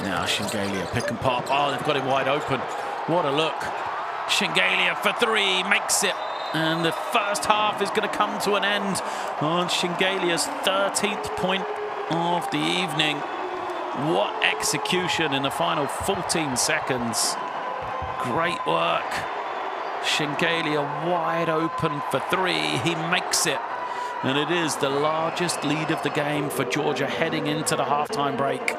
Now Shengelia, pick and pop. Oh, they've got him wide open. What a look. Shengelia for three, makes it. And the first half is going to come to an end on Shengelia's 13th point of the evening. What execution in the final 14 seconds. Great work. Shengelia wide open for three. He makes it. And it is the largest lead of the game for Georgia heading into the halftime break.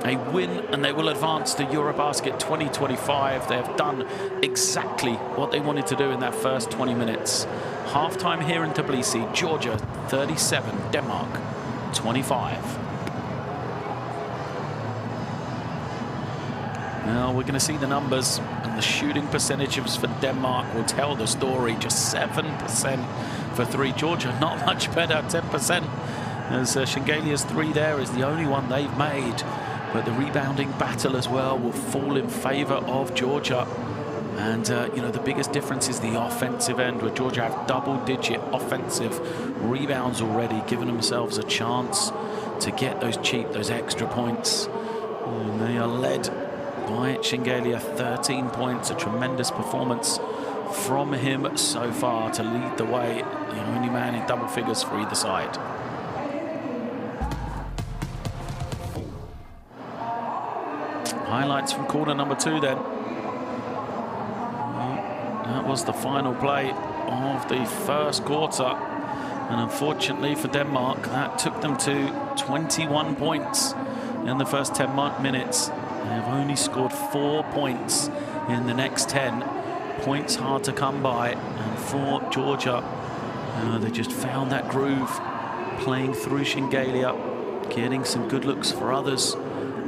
A win and they will advance to EuroBasket 2025. They have done exactly what they wanted to do in that first 20 minutes. Halftime here in Tbilisi, Georgia 37, Denmark 25. Now we're going to see the numbers, and the shooting percentages for Denmark will tell the story. Just 7% for three. Georgia not much better, 10%. As Shengelia's three there is the only one they've made. But the rebounding battle as well will fall in favor of Georgia. And, you know, the biggest difference is the offensive end, where Georgia have double-digit offensive rebounds already, giving themselves a chance to get those those extra points. And they are led by Shengelia, 13 points, a tremendous performance from him so far to lead the way, the only man in double figures for either side. Highlights from quarter number two then. That was the final play of the first quarter. And unfortunately for Denmark, that took them to 21 points in the first 10 minutes. They have only scored 4 points in the next 10. Points hard to come by. And for Georgia, they just found that groove, playing through Shengelia, getting some good looks for others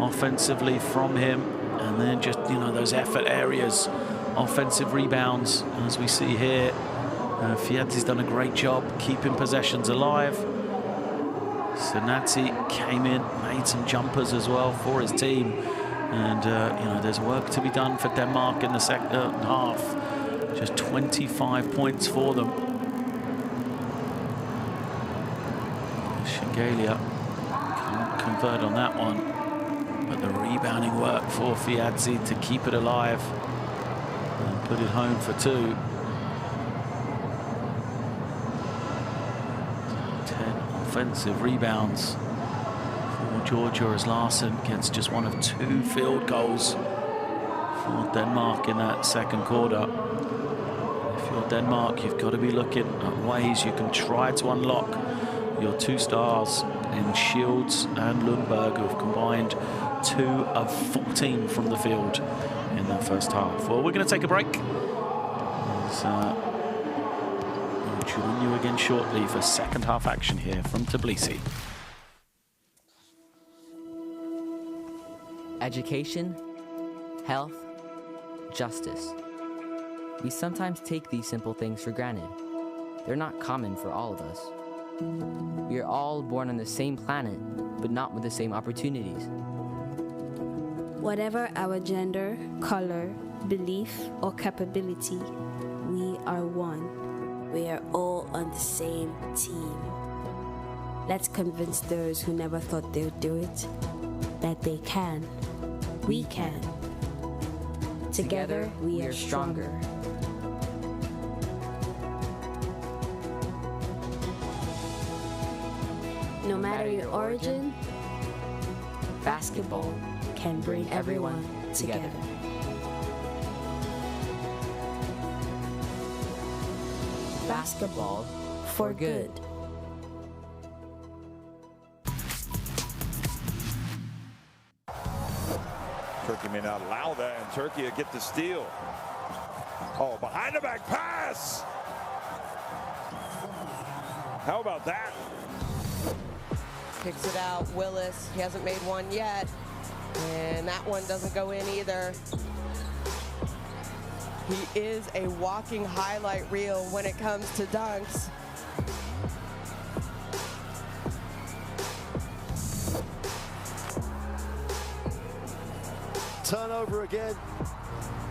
offensively from him, and then just, you know, those effort areas, offensive rebounds, as we see here. Fiadzi's done a great job keeping possessions alive. Sanati came in, made some jumpers as well for his team, and you know, there's work to be done for Denmark in the second half. Just 25 points for them. Shengelia can't convert on that one. But the rebounding work for Fiadzi to keep it alive and put it home for two. 10 offensive rebounds for Georgia, as Larson gets just one of 2 field goals for Denmark in that second quarter. If you're Denmark, you've got to be looking at ways you can try to unlock your 2 stars in Shields and Lundberg, who have combined 2 of 14 from the field in that first half. Well, we're going to take a break. We'll join you again shortly for second half action here from Tbilisi. Education, health, justice. We sometimes take these simple things for granted. They're not common for all of us. We are all born on the same planet, but not with the same opportunities. Whatever our gender, color, belief, or capability, we are one. We are all on the same team. Let's convince those who never thought they would do it that they can. We can. Together, we are stronger. No matter your origin, basketball can bring everyone together. Basketball for good. Turkey may not allow that, and Turkey will get the steal. Oh, behind the back pass! How about that? Picks it out, Willis. He hasn't made one yet. And that one doesn't go in either. He is a walking highlight reel when it comes to dunks. Turnover again.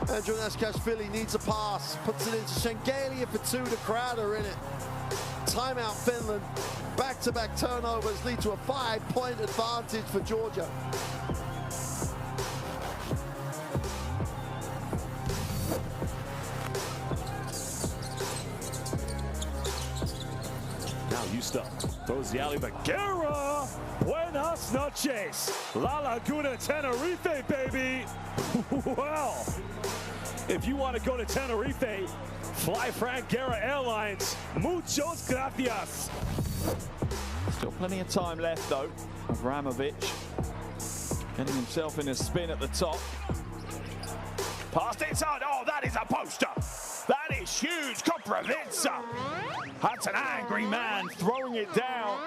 Andrew Nashkashvili needs a pass. Puts it into Shengelia for 2. The crowd are in it. Timeout Finland. Back-to-back turnovers lead to a 5-point advantage for Georgia. Now Houston throws the alley, but Guerra, buenas noches. La Laguna, Tenerife, baby. Well, if you want to go to Tenerife, fly Frank Guerra Airlines. Muchos gracias. Still plenty of time left, though. Abramovich getting himself in a spin at the top. Past inside. Oh, that is a poster. That is huge. Comprovenza. That's an angry man throwing it down.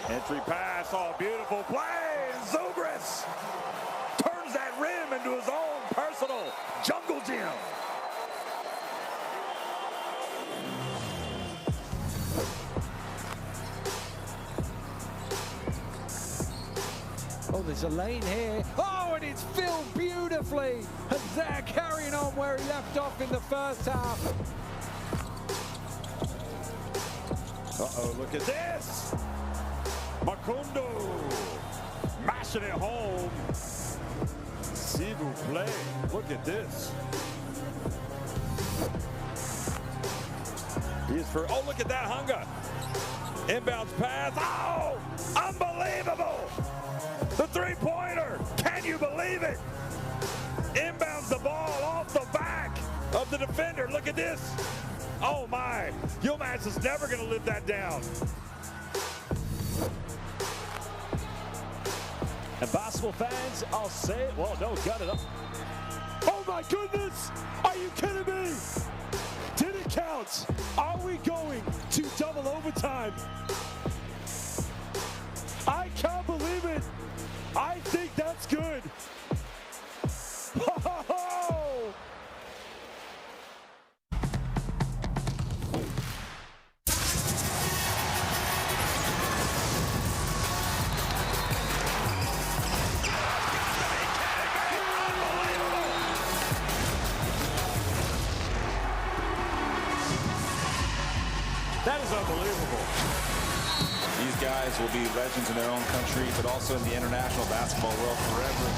Entry pass. Oh, beautiful play. Zubris turns that rim into his own personal jungle gym. Oh, there's a lane here. Oh, and it's filled beautifully. And they're carrying on where he left off in the first half. Uh-oh, look at this. Macondo mashing it home. S'il vous plaît. Look at this. Oh, look at that hunger. Inbounds pass. Oh, unbelievable. The three-pointer. Can you believe it? Inbounds the ball off the back of the defender. Look at this. Oh, my. Yilmaz is never going to live that down. And basketball fans, I'll say it. Well, no, got it up. Oh, my goodness. Are you kidding me? Did it count? Are we going to double overtime? I can't believe it. I think that's good. That is unbelievable. These guys will be legends in their own country, but also in the international basketball world forever.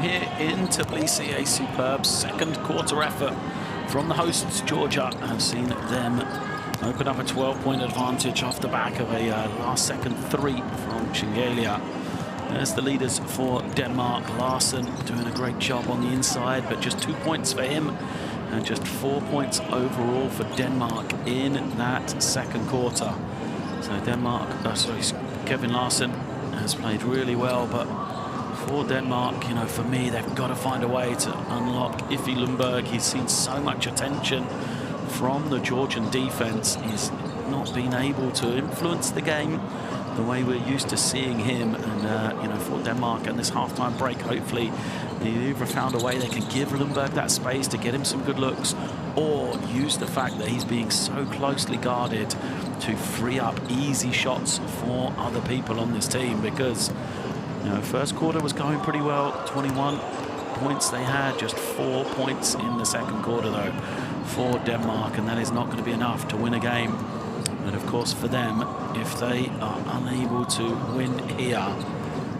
here in Tbilisi. A superb second quarter effort from the hosts. Georgia have seen them open up a 12-point advantage off the back of a last-second three from Shengelia. There's the leaders for Denmark. Larsen doing a great job on the inside, but just 2 points for him and just 4 points overall for Denmark in that second quarter. So Kevin Larsen has played really well, but for Denmark, you know, for me, they've got to find a way to unlock Iffy Lundberg. He's seen so much attention from the Georgian defense. He's not been able to influence the game the way we're used to seeing him. And, you know, for Denmark and this halftime break, hopefully they've either found a way they can give Lundberg that space to get him some good looks, or use the fact that he's being so closely guarded to free up easy shots for other people on this team. Because, you know, first quarter was going pretty well, 21 points they had, just 4 points in the second quarter though for Denmark, and that is not going to be enough to win a game. But of course for them, if they are unable to win here,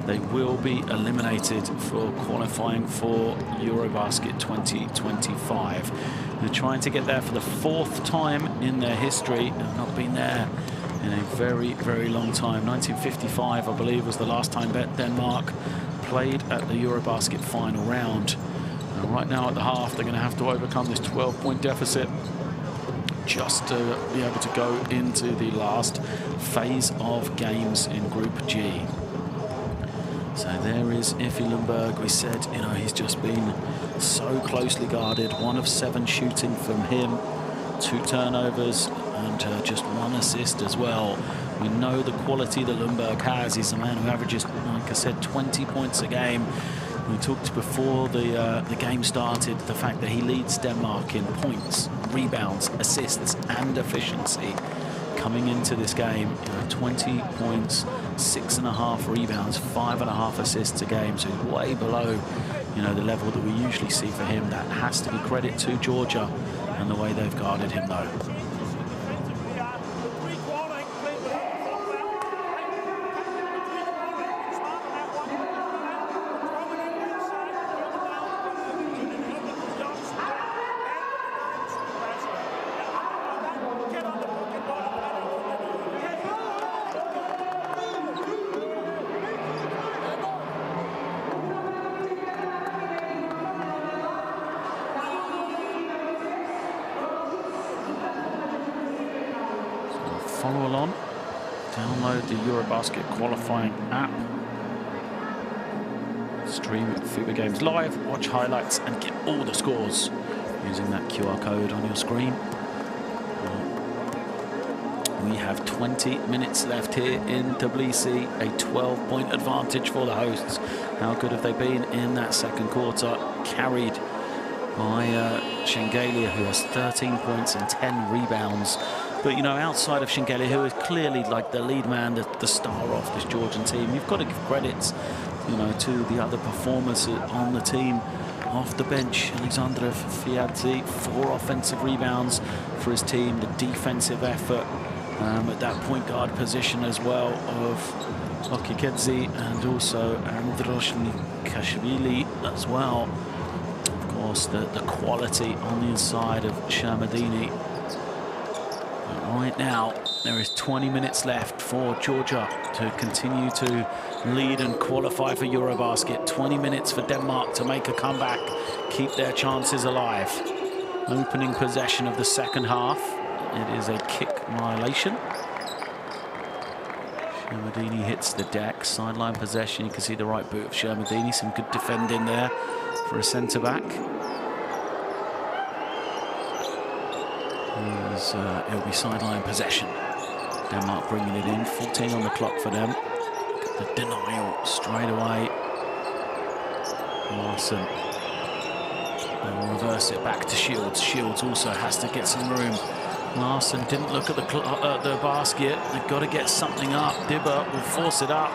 they will be eliminated for qualifying for EuroBasket 2025. They're trying to get there for the 4th time in their history, and not been there in a very, very long time. 1955, I believe, was the last time Denmark played at the EuroBasket final round. And right now at the half, they're going to have to overcome this 12-point deficit just to be able to go into the last phase of games in Group G. So there is Iffy Lundberg. We said, you know, he's just been so closely guarded. 1 of 7 shooting from him, 2 turnovers, and just 1 assist as well. We know the quality that Lundberg has. He's a man who averages, like I said, 20 points a game. We talked before the game started, the fact that he leads Denmark in points, rebounds, assists, and efficiency. Coming into this game, you know, 20 points, 6.5 rebounds, 5.5 assists a game. So way below, you know, the level that we usually see for him. That has to be credit to Georgia and the way they've guarded him, though. Follow along, download the EuroBasket qualifying app, stream FIBA games live, watch highlights and get all the scores using that QR code on your screen. We have 20 minutes left here in Tbilisi, a 12-point advantage for the hosts. How good have they been in that second quarter? Carried by Shengelia, who has 13 points and 10 rebounds. But, you know, outside of Shengelia, who is clearly like the lead man, the star of this Georgian team, you've got to give credits, you know, to the other performers on the team. Off the bench, Alexander Fiadze, 4 offensive rebounds for his team. The defensive effort at that point guard position as well of Okikedze and also Andros Nikashvili as well. Of course, the quality on the inside of Shermadini. Right now, there is 20 minutes left for Georgia to continue to lead and qualify for EuroBasket. 20 minutes for Denmark to make a comeback, keep their chances alive. Opening possession of the second half. It is a kick violation. Shermadini hits the deck. Sideline possession. You can see the right boot of Shermadini. Some good defending there for a centre-back. It'll be sideline possession. Denmark bringing it in. 14 on the clock for them. The denial straight away. Larsen. They'll reverse it back to Shields. Shields also has to get some room. Larsen didn't look at the basket. They've got to get something up. Dibber will force it up.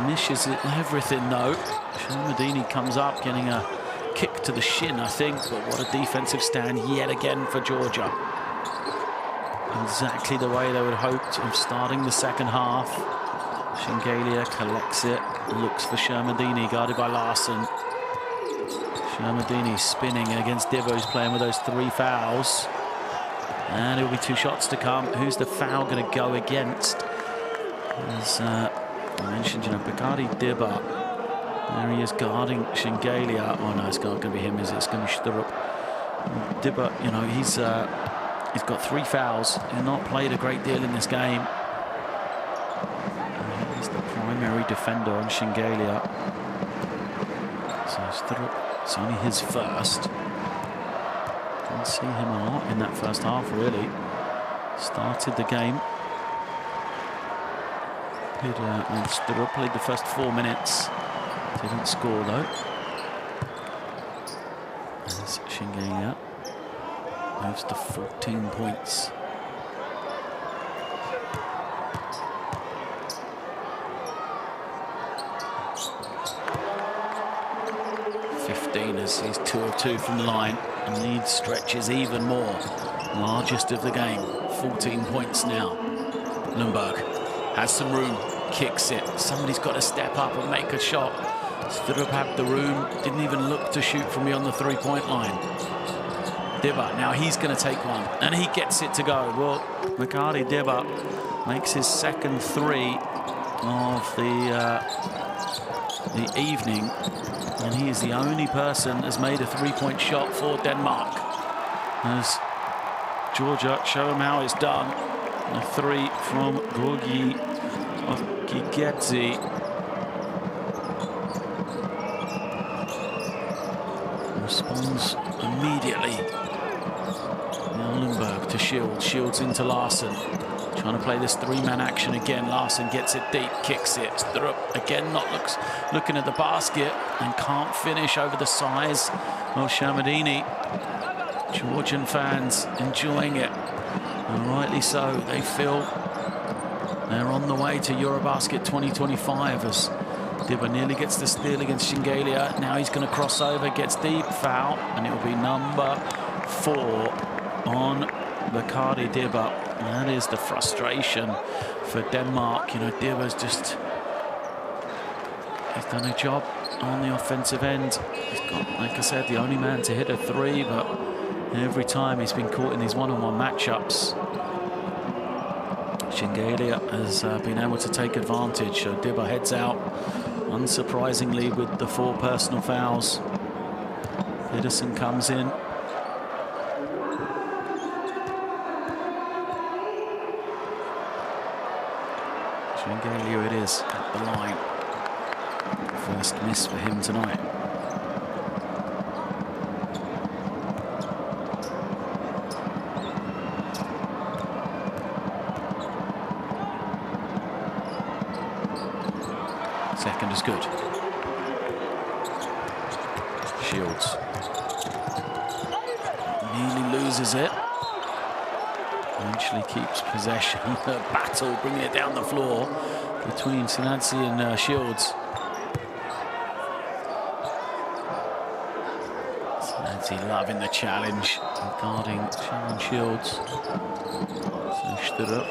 Misses it, everything though. Shermadini comes up, getting a kick to the shin, I think. But what a defensive stand yet again for Georgia. Exactly the way they would have hoped of starting the second half. Shengelia collects it, looks for Shermadini, guarded by Larsen. Shermadini spinning against Dibba, who's playing with those 3 fouls. And it will be 2 shots to come. Who's the foul going to go against? As I mentioned, you know, Bakari Dibba. There he is guarding Shengelia. Oh no, it's not going to be him, is it? It's going to be Sturup. Dibba, you know, he's got 3 fouls. He's not played a great deal in this game. He's the primary defender on Shengelia. So Sturup, it's only his first. Didn't see him a lot in that first half, really. Started the game. And Sturup played the first 4 minutes. Didn't score, though. As Shengelia moves to 14 points. As he's 2 of 2 from the line, and lead stretches even more. Largest of the game, 14 points now. Lundberg has some room, kicks it. Somebody's got to step up and make a shot. Sturup had the room, didn't even look to shoot from beyond the 3-point line. Dibba, now he's going to take one, and he gets it to go. Well, Makari Dibba makes his second 3 of the evening. And he is the only person that's made a 3-point shot for Denmark. As Georgia show him how it's done. A 3 from Gorgi of Gigedzi. Responds immediately. Now Lundberg to Shields. Shields into Larson. Trying to play this 3-man action again. Larson gets it deep, kicks it. Sturup again looking at the basket and can't finish over the size of Shermadini. Georgian fans enjoying it, and rightly so. They feel they're on the way to EuroBasket 2025 as Dibba nearly gets the steal against Shengelia. Now he's going to cross over, gets deep, foul, and it will be number 4 on Bakari Dibba. That is the frustration for Denmark. You know, Dibba's he's done a job on the offensive end. He's got, like I said, the only man to hit a 3, but every time he's been caught in these one-on-one matchups, Shengelia has been able to take advantage. So Dibba heads out, unsurprisingly, with the 4 personal fouls. Pedersen comes in. Shengelia it is at the line. First miss for him tonight. Second is good. Shields nearly loses it. Eventually keeps possession. The battle, bringing it down the floor between Sinadzi and Shields. Sinadzi loving the challenge, guarding Sharon Shields. So Sturup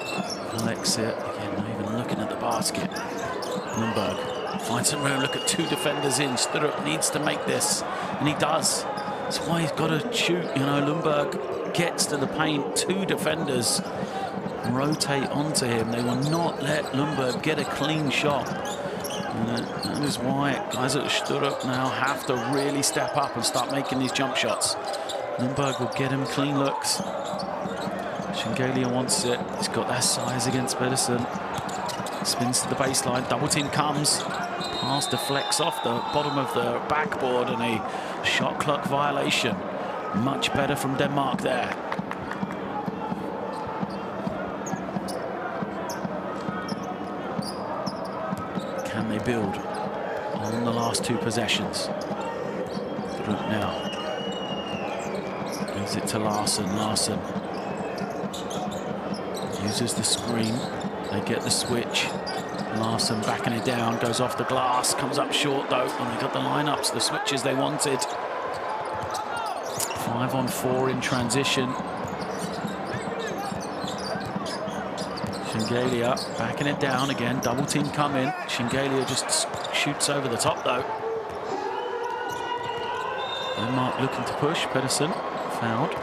collects it. Again, not even looking at the basket. Lundberg finds some room, look at 2 defenders in. Sturup needs to make this, and he does. That's why he's got to shoot. You know, Lundberg gets to the paint, 2 defenders rotate onto him. They will not let Lundberg get a clean shot. And that is why guys at Sturup now have to really step up and start making these jump shots. Lundberg will get him clean looks. Shengelia wants it. He's got that size against Pedersen. Spins to the baseline. Double team comes. Pass deflects off the bottom of the backboard, and a shot clock violation. Much better from Denmark there. Can they build on the last 2 possessions? Group now. Gives it to Larson. Larson uses the screen. They get the switch. Larson backing it down, goes off the glass, comes up short though, and they got the lineups, the switches they wanted. 5-on-4 in transition. Shengelia backing it down again, double team coming. Shengelia just shoots over the top though. Denmark looking to push. Pedersen fouled.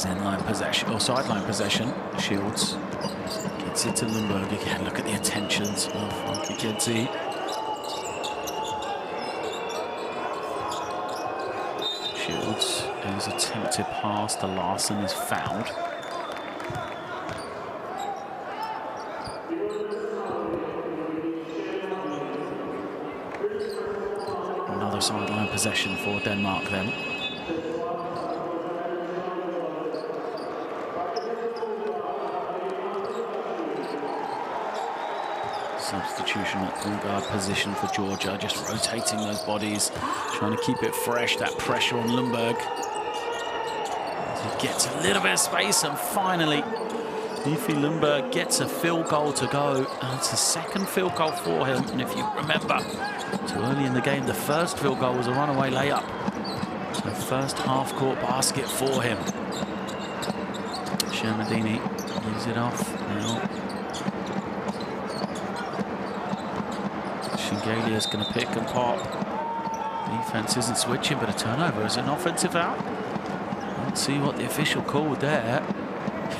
End-line possession, or sideline possession. Shields gets it to Lundberg again. Look at the attentions of Frankie Kenzie. Shields, his attempted pass to Larson is fouled. Another sideline possession for Denmark then. Substitution at point guard position for Georgia, just rotating those bodies, trying to keep it fresh, that pressure on Lundberg. He gets a little bit of space, and finally, Leafy Lundberg gets a field goal to go. And it's the second field goal for him, and if you remember, too early in the game, the first field goal was a runaway layup. So first half-court basket for him. Shermadini leaves it off now. Shingalia's going to pick and pop. Defense isn't switching, but a turnover is an offensive out. Let's see what the official called there.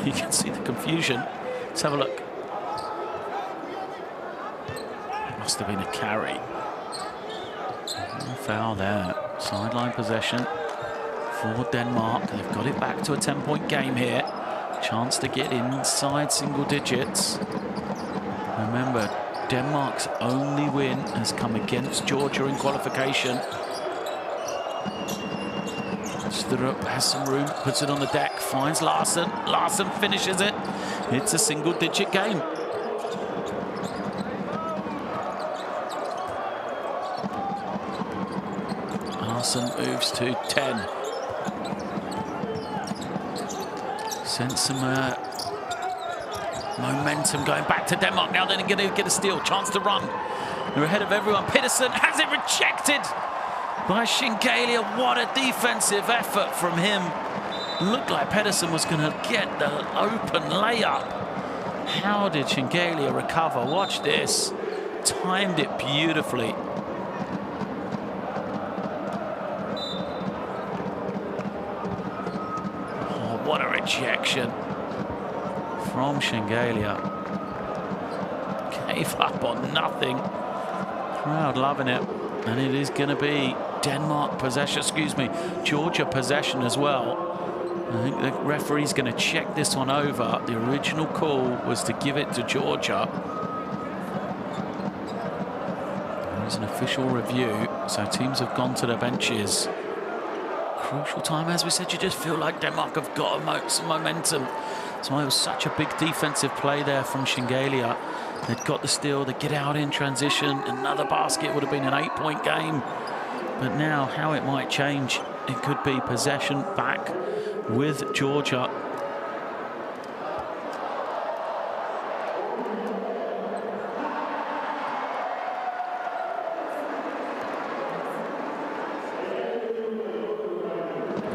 You can see the confusion. Let's have a look. Must have been a carry. No foul there. Sideline possession for Denmark. They've got it back to a 10-point game here. Chance to get inside single digits. Remember, Denmark's only win has come against Georgia in qualification. Strup has some room, puts it on the deck, finds Larson. Larson finishes it. It's a single-digit game. Larson moves to 10. Sends some momentum going back to Denmark. Now they're going to get a steal. Chance to run. They're ahead of everyone. Pedersen has it rejected by Shingalia. What a defensive effort from him. Looked like Pedersen was going to get the open layup. How did Shingalia recover? Watch this. Timed it beautifully. Oh, what a rejection from Shingalia. Gave up on nothing. Crowd loving it. And it is going to be Denmark possession, Georgia possession as well. I think the referee's going to check this one over. The original call was to give it to Georgia. There's an official review, so teams have gone to their benches. Crucial time, as we said, you just feel like Denmark have got some momentum. So it was such a big defensive play there from Shingalia. They'd got the steal, they get out in transition. Another basket would have been an 8-point game. But now, how it might change, it could be possession back with Georgia.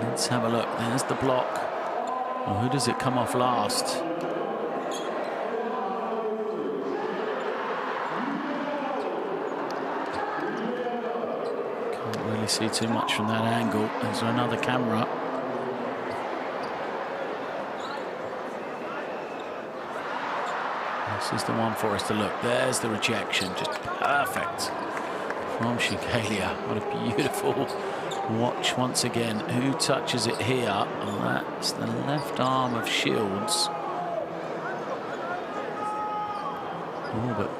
Let's have a look. There's the block. Well, who does it come off last? Can't really see too much from that angle. There's another camera. This is the one for us to look. There's the rejection. Just perfect from Shingalia. What a beautiful watch once again. Who touches it here? Oh, that's the left arm of Shields. Oh, but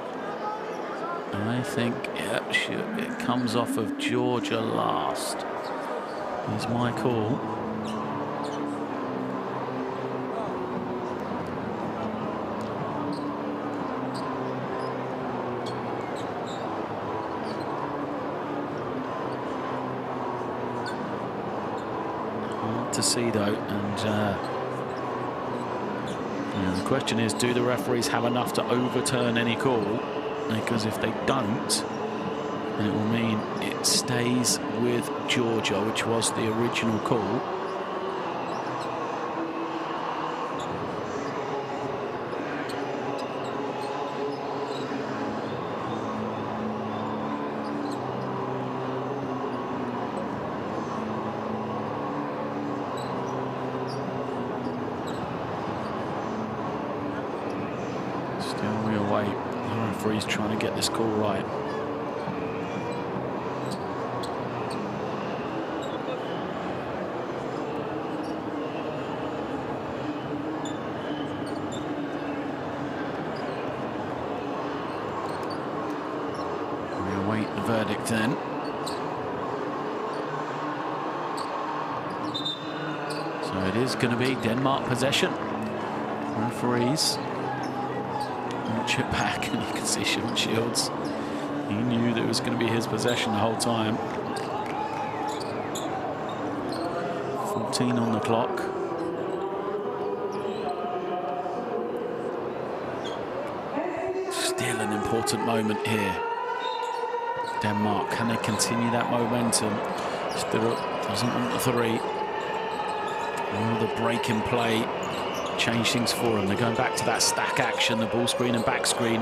I think, yep, it comes off of Georgia last. Is my call. To see though, and the question is, do the referees have enough to overturn any call? because if they don't, then it will mean it stays with Georgia, which was the original call. Still we await. The referee's trying to get this call right. The verdict then. So it is going to be Denmark possession. Referees watch it back, and you can see Sean Shields. He knew that it was going to be his possession the whole time. 14 on the clock. Still an important moment here. Denmark, can they continue that momentum? Still doesn't want the three. Oh, the break in play change things for them. They're going back to that stack action, the ball screen and back screen.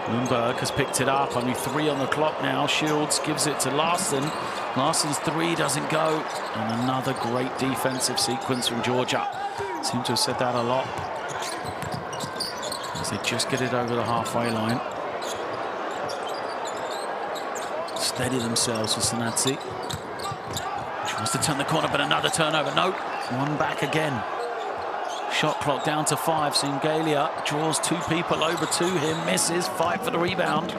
Lundberg has picked it up. Only 3 on the clock now. Shields gives it to Larson. Larson's 3 doesn't go. And another great defensive sequence from Georgia. Seem to have said that a lot. As they just get it over the halfway line. Steady themselves with Sanadze. Tries to turn the corner, but another turnover. No, one back again. Shot clock down to 5. Singalia draws 2 people over to him, misses, fight for the rebound.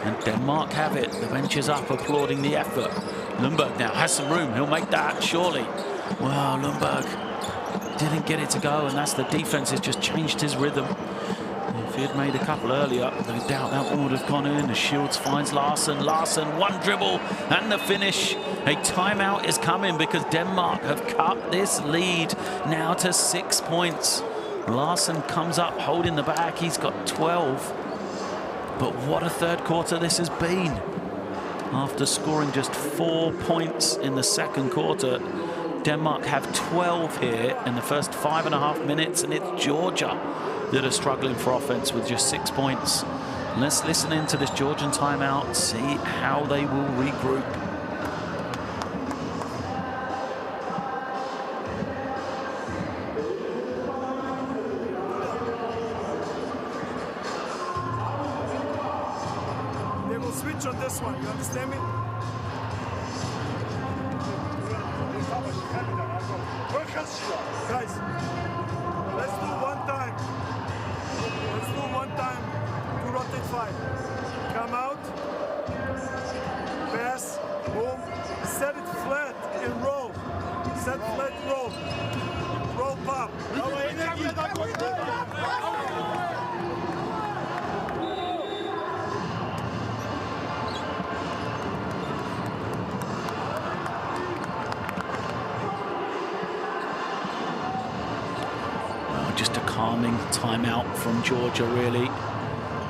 And Denmark have it. The bench is up, applauding the effort. Lundberg now has some room. He'll make that, surely. Wow, Lundberg didn't get it to go, and that's the defense has just changed his rhythm. If he had made a couple earlier, no doubt that one would have gone in. As Shields finds Larson. Larson, one dribble and the finish. A timeout is coming because Denmark have cut this lead now to 6 points. Larson comes up holding the bag. He's got 12. But what a third quarter this has been. After scoring just 4 points in the second quarter, Denmark have 12 here in the first 5.5 minutes, and it's Georgia that are struggling for offense with just 6 points. Let's listen into this Georgian timeout, see how they will regroup. They will switch on this one, you understand me? Guys, let's do one time. Let's do one time to rotate 5. Come out, pass, boom, set it flat and roll. Set flat, roll. Roll pop. Just a calming timeout from Georgia, really.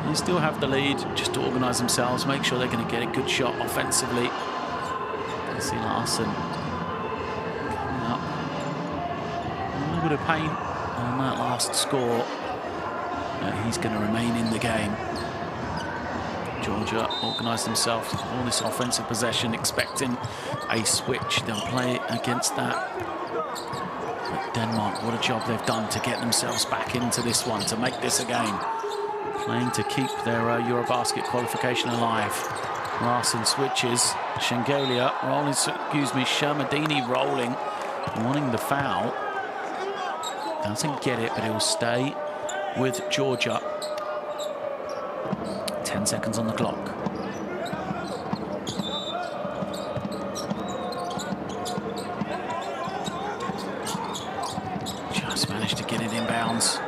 They still have the lead, just to organise themselves, make sure they're going to get a good shot offensively. You see Larson coming up. A little bit of pain on that last score. He's going to remain in the game. Georgia organised themselves all this offensive possession, expecting a switch. They'll play against that. Denmark, what a job they've done to get themselves back into this one, to make this a game. Playing to keep their EuroBasket qualification alive. Larson switches. Singalia rolling, Shermadini rolling, wanting the foul. Doesn't get it, but he'll stay with Georgia. 10 seconds on the clock. Managed to get it inbounds.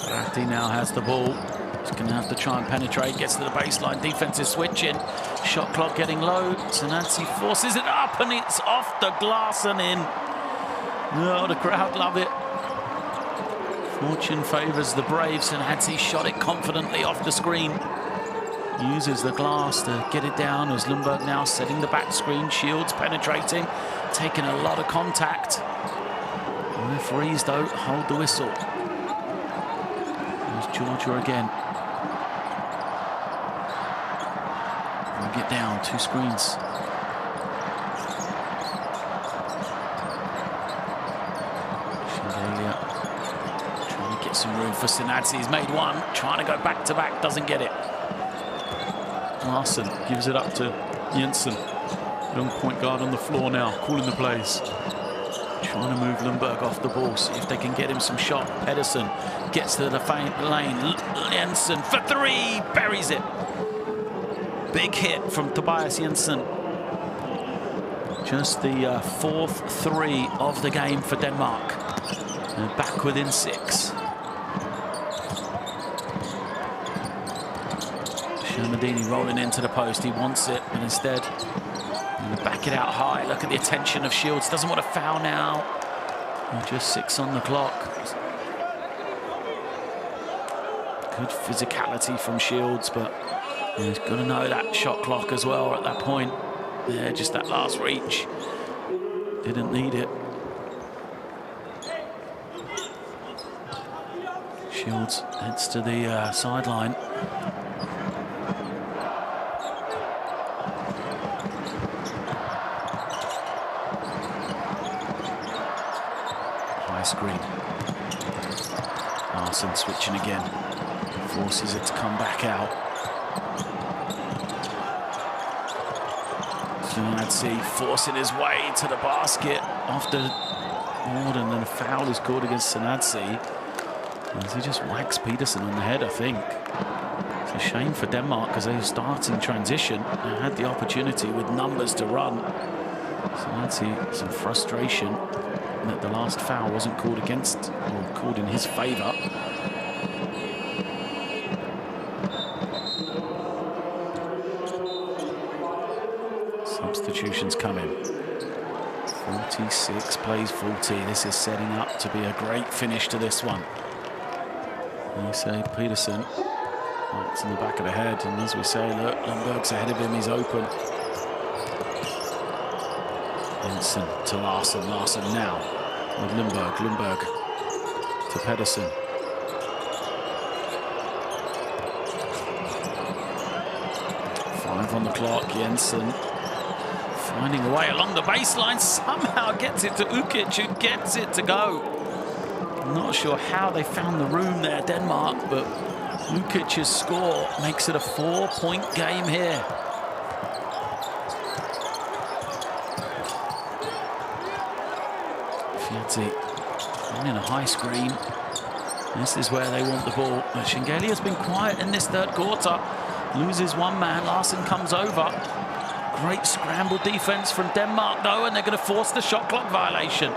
Rahti now has the ball. He's going to have to try and penetrate. Gets to the baseline. Defensive switching. Shot clock getting low. Sanadze forces it up, and it's off the glass and in. Oh, the crowd love it. Fortune favours the Braves. Sanadze shot it confidently off the screen. uses the glass to get it down as Lundberg now setting the back screen. Shields penetrating, taking a lot of contact. The referees, though, hold the whistle. There's Georgia again. We'll get down, 2 screens. Shengelia trying to get some room for Sinadze. He's made one, trying to go back to back, doesn't get it. Larson gives it up to Jensen. Young point guard on the floor now, calling the plays. Trying to move Lundberg off the ball, see if they can get him some shot. Pedersen gets to the lane. Jensen for 3, buries it. Big hit from Tobias Jensen. Just the 4th 3 of the game for Denmark. And back within 6. Shermadini rolling into the post. He wants it, but instead, back it out high. Look at the attention of Shields. Doesn't want to foul now. Just 6 on the clock. Good physicality from Shields, but he's got to know that shot clock as well at that point. Yeah, just that last reach. Didn't need it. Shields heads to the sideline. Screen. Larson switching again. Forces it to come back out. Sinadze forcing his way to the basket after Morden, and a foul is called against Sinadze. As he just whacks Peterson on the head, I think. It's a shame for Denmark because they were starting transition and had the opportunity with numbers to run. Sinadze, some frustration that the last foul wasn't called against, or called in his favour. Substitutions coming. 46 plays 40. This is setting up to be a great finish to this one. And you say Peterson, well, it's in the back of the head, and as we say, look, Lundberg's ahead of him, he's open. Jensen to Larson. Larson now with Lundberg. Lundberg to Pedersen. Five on the clock. Jensen finding a way along the baseline. Somehow gets it to Ukic, who gets it to go. I'm not sure how they found the room there, Denmark, but Ukic's score makes it a 4-point game here. In a high screen. This is where they want the ball. But Shengelia's been quiet in this 3rd quarter. Loses one man. Larson comes over. Great scramble defense from Denmark, though, and they're going to force the shot clock violation.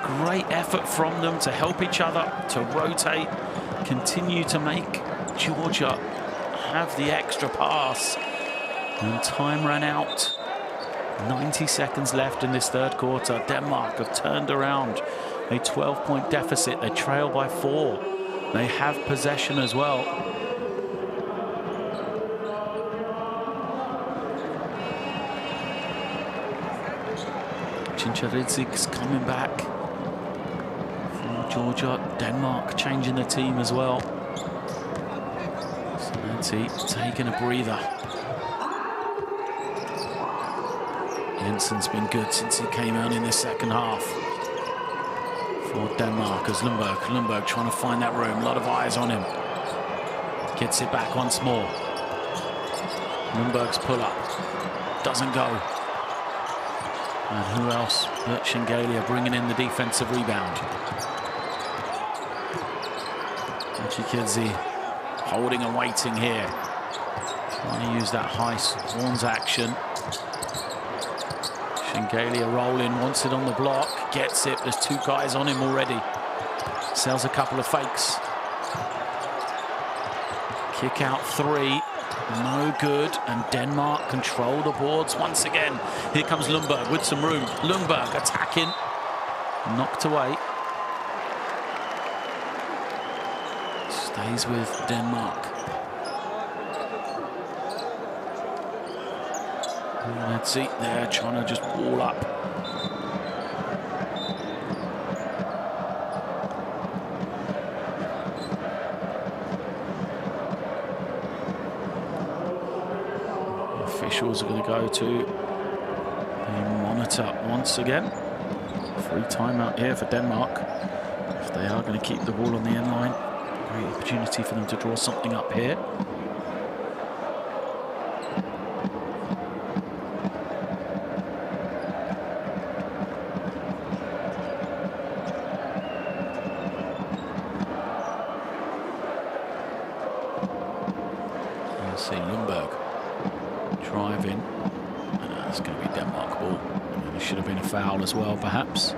Great effort from them to help each other, to rotate, continue to make Georgia have the extra pass. And time ran out. 90 seconds left in this 3rd quarter. Denmark have turned around a 12-point deficit. They trail by 4. They have possession as well. Chincharidze's coming back for Georgia. Denmark changing the team as well. Sinadze taking a breather. Jensen's been good since he came out in the 2nd half for Denmark as Lundberg trying to find that room. A lot of eyes on him. Gets it back once more. Lundberg's pull-up doesn't go. And who else but Shengelia bringing in the defensive rebound. Chikidze holding and waiting here. Trying to use that high horns action. Shengelia rolling, wants it on the block, gets it. There's 2 guys on him already. Sells a couple of fakes. Kick out 3, no good, and Denmark control the boards once again. Here comes Lundberg with some room. Lundberg attacking, knocked away. Stays with Denmark. Let's see, they're trying to just wall up. Officials are going to go to the monitor once again. Free timeout here for Denmark. If they are going to keep the ball on the end line, great opportunity for them to draw something up here. Let's see, Lundberg driving. It's going to be Denmark ball. It should have been a foul as well, perhaps.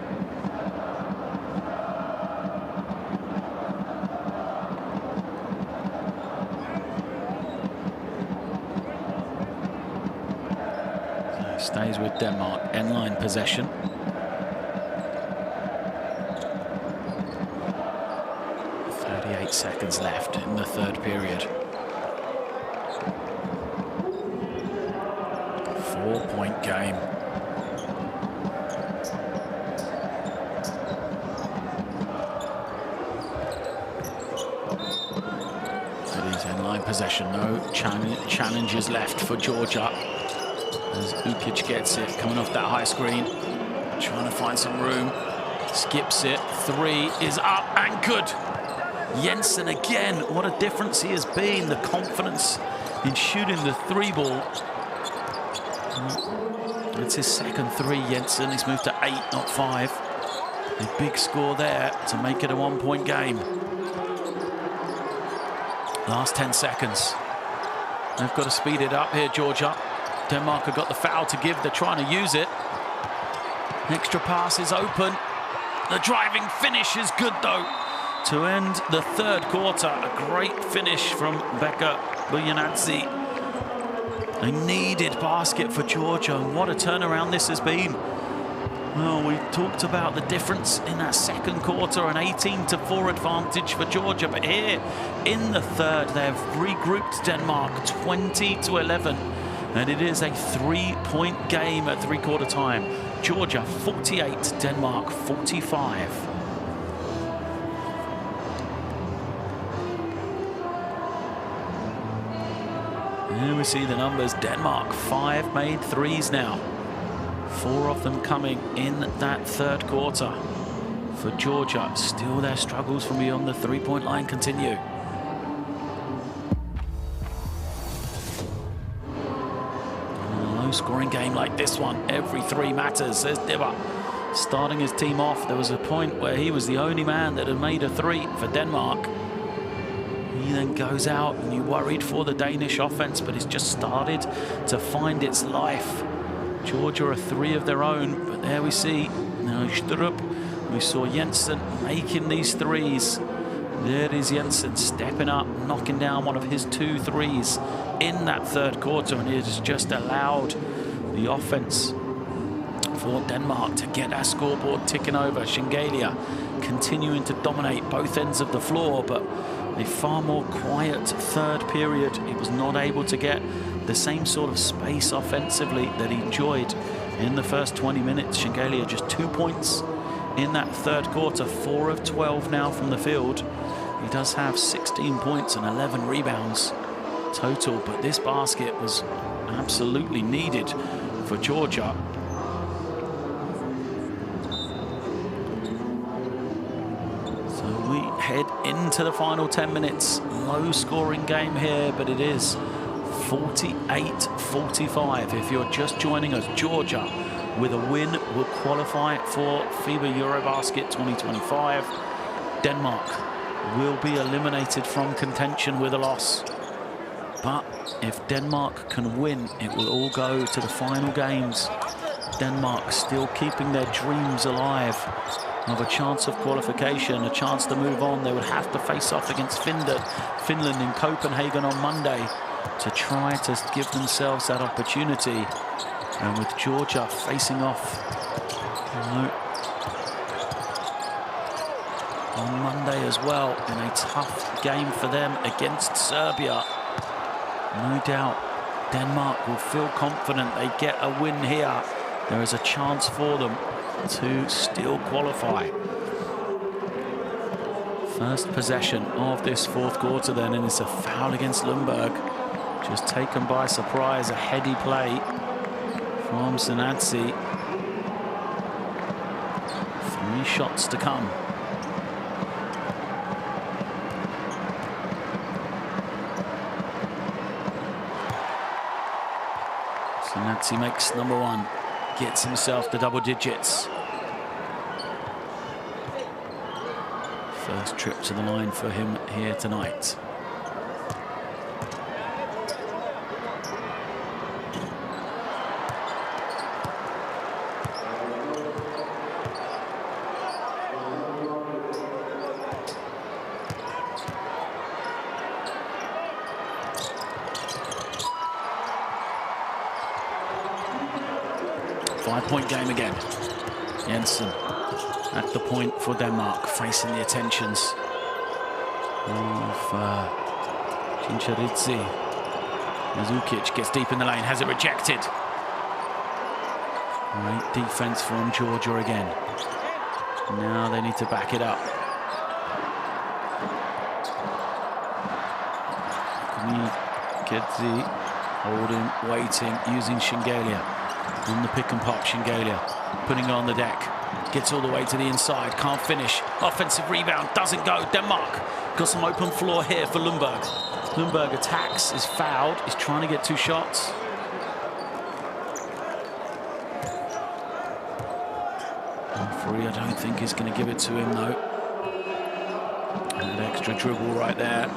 So stays with Denmark, end line possession. Seconds left in the third period. 4-point game. It is end-line possession. No challenges left for Georgia as Ukic gets it, coming off that high screen, trying to find some room. Skips it. Three is up and good. Jensen again, what a difference he has been. The confidence in shooting the three ball. It's his second three, Jensen. He's moved to 8, not 5. A big score there to make it a 1-point game. Last 10 seconds. They've got to speed it up here, Georgia. Denmark have got the foul to give. They're trying to use it. Extra pass is open. The driving finish is good, though. To end the third quarter, a great finish from Becca Buyanadze. A needed basket for Georgia, and what a turnaround this has been. Well, we talked about the difference in that second quarter, an 18-4 advantage for Georgia, but here in the third, they've regrouped Denmark 20-11, and it is a 3-point game at three-quarter time. Georgia 48, Denmark 45. Here we see the numbers. Denmark, 5 made threes now. 4 of them coming in that third quarter. For Georgia, still their struggles from beyond the three-point line continue. A low-scoring game like this one, every 3 matters, says Diva. Starting his team off, there was a point where he was the only man that had made a 3 for Denmark. He then goes out, and you worried for the Danish offense, but it's just started to find its life. Georgia are 3 of their own, but there we see now Strup. We saw Jensen making these threes. There is Jensen stepping up, knocking down one of his 2 threes in that third quarter, and it has just allowed the offense for Denmark to get that scoreboard ticking over. Shengelia continuing to dominate both ends of the floor, but a far more quiet third period. He was not able to get the same sort of space offensively that he enjoyed in the first 20 minutes. Shengelia just 2 points in that third quarter, 4 of 12 now from the field. He does have 16 points and 11 rebounds total, but this basket was absolutely needed for Georgia. We head into the final 10 minutes. Low scoring game here, but it is 48-45. If you're just joining us, Georgia with a win will qualify for FIBA EuroBasket 2025. Denmark will be eliminated from contention with a loss. But if Denmark can win, it will all go to the final games. Denmark still keeping their dreams alive of a chance of qualification, a chance to move on. They would have to face off against Finland in Copenhagen on Monday to try to give themselves that opportunity. And with Georgia facing off on Monday as well in a tough game for them against Serbia, no doubt Denmark will feel confident they get a win here. There is a chance for them to still qualify. First possession of this fourth quarter then, and it's a foul against Lundberg. Just taken by surprise, a heady play from Sanadze. 3 shots to come. Sanadze makes number 1, gets himself to double digits. First trip to the line for him here tonight. Five-point game again. Jensen at the point for Denmark, facing the attentions of Chincharidze. Mazukic gets deep in the lane, has it rejected. Great defense from Georgia again. Now they need to back it up. Kedzi holding, waiting, using Shingalia. On the pick and pop, Shingalia putting it on the deck. Gets all the way to the inside, can't finish. Offensive rebound, doesn't go. Denmark got some open floor here for Lundberg. Lundberg attacks, is fouled, is trying to get 2 shots. Referee, I don't think he's going to give it to him though. An extra dribble right there.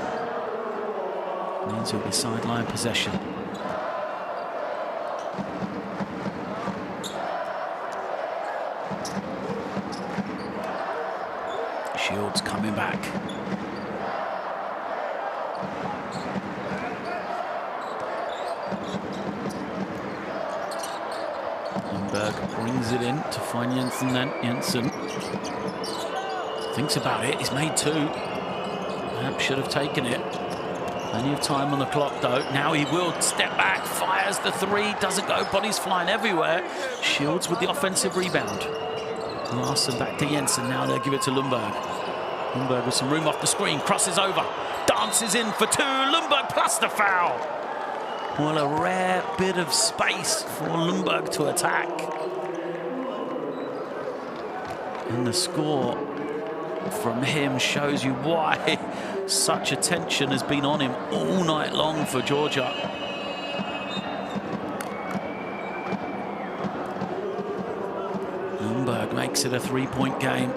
Means it'll be sideline possession. Shields coming back. Lundberg brings it in to find Jensen then. Jensen thinks about it. He's made 2. Perhaps should have taken it. Plenty of time on the clock though. Now he will step back, fires the 3, doesn't go, bodies flying everywhere. Shields with the offensive rebound. Larson back to Jensen, now they'll give it to Lundberg. Lundberg with some room off the screen, crosses over, dances in for 2, Lundberg plus the foul. Well, a rare bit of space for Lundberg to attack. And the score from him shows you why such attention has been on him all night long for Georgia. Lundberg makes it a 3-point game.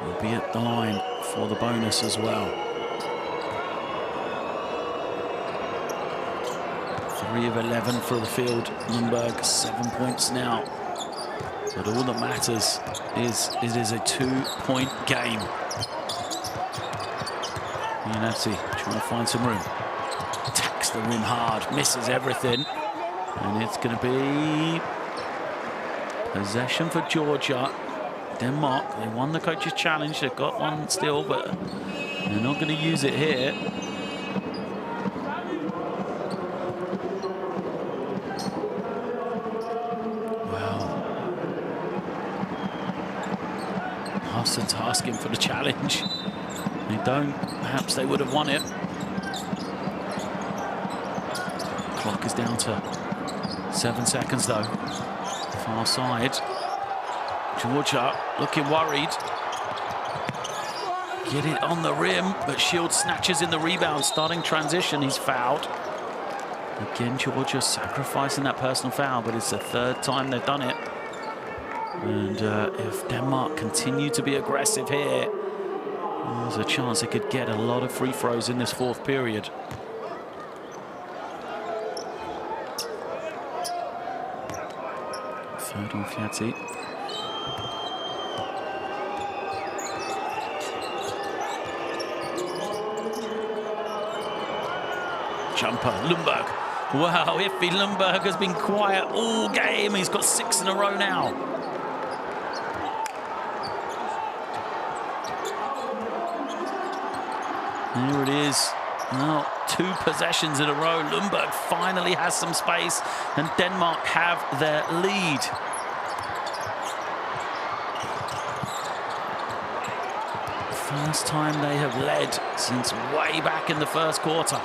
He'll be at the line for the bonus as well. 3 of 11 for the field. Lundberg 7 points now. But all that matters is it is a 2-point game. Yanati trying to find some room. Attacks the rim hard, misses everything. And it's going to be possession for Georgia. Denmark, they won the coach's challenge. They've got one still, but they're not going to use it here. Harson's asking for the challenge. They don't. Perhaps they would have won it. Clock is down to 7 seconds though. Far side. Georgia looking worried. Get it on the rim, but Shields snatches in the rebound. Starting transition, he's fouled. Again, Georgia sacrificing that personal foul, but it's the 3rd time they've done it. And if Denmark continue to be aggressive here, there's a chance they could get a lot of free throws in this 4th period. Third on Fiati. Jumper, Lundberg. Wow, Iffy Lundberg has been quiet all game. He's got 6 in a row now. Here it is. Now, 2 possessions in a row. Lundberg finally has some space, and Denmark have their lead. First time they have led since way back in the first quarter.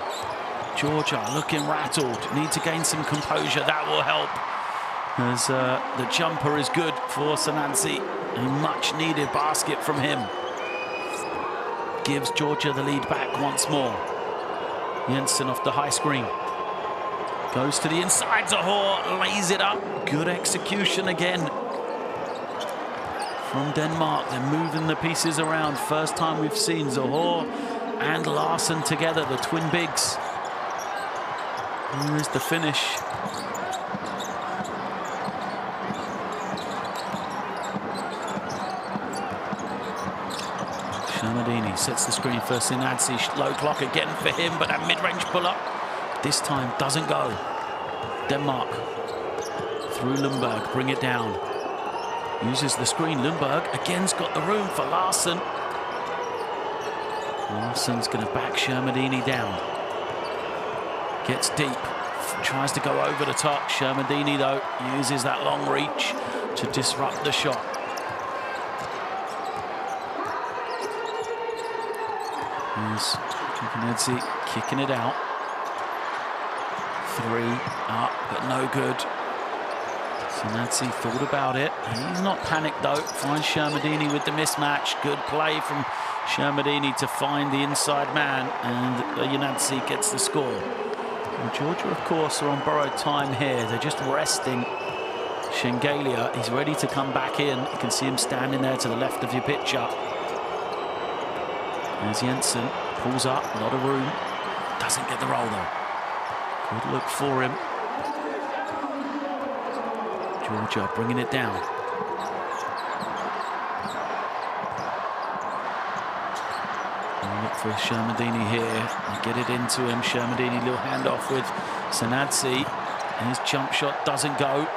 Georgia looking rattled. Need to gain some composure. That will help. As the jumper is good for Sanadze. A much needed basket from him. Gives Georgia the lead back once more. Jensen off the high screen. Goes to the inside. Zahor lays it up. Good execution again from Denmark. They're moving the pieces around. First time we've seen Zahor and Larsen together, the twin bigs. Here is the finish. Shermadini sets the screen for Sanadze. Low clock again for him, but that mid-range pull-up this time doesn't go. Denmark through Lundberg, bring it down. Uses the screen. Lundberg again's got the room for Larsen. Larsen's going to back Shermadini down. Gets deep. Tries to go over the top. Shermadini, though, uses that long reach to disrupt the shot. Here's Sanadze kicking it out. 3 up, but no good. Sanadze thought about it. He's not panicked, though. Finds Shermadini with the mismatch. Good play from Shermadini to find the inside man, and Sanadze gets the score. And Georgia, of course, are on borrowed time here. They're just resting Shengelia. He's ready to come back in. You can see him standing there to the left of your picture. There's Jensen, pulls up, a lot of room. Doesn't get the roll, though. Good look for him. Georgia bringing it down. And look for Shermadini here. Get it into him. Shermadini, little handoff with Sanadze. And his jump shot doesn't go.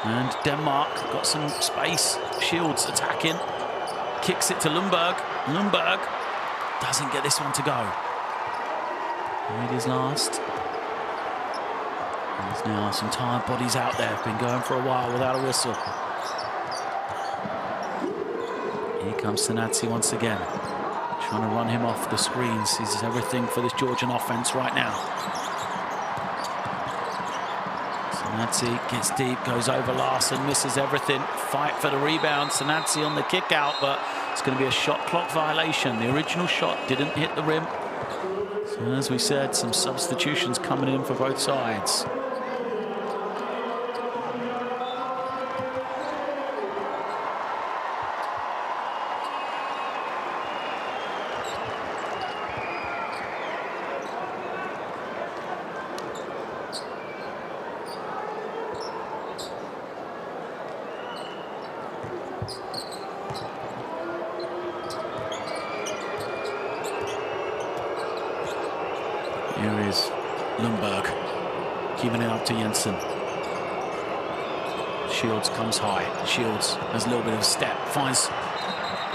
And Denmark got some space. Shields attacking. Kicks it to Lundberg. Lundberg doesn't get this one to go. Made his last. There's now some tired bodies out there. Been going for a while without a whistle. Here comes Sanadze once again. Trying to run him off the screens. He's everything for this Georgian offense right now. Sanadze gets deep, goes over Larsen, misses everything. Fight for the rebound. Sanadze on the kick out, but it's going to be a shot clock violation. The original shot didn't hit the rim. So as we said, some substitutions coming in for both sides. Here is Lundberg, keeping it up to Jensen. Shields comes high. Shields has a little bit of a step, finds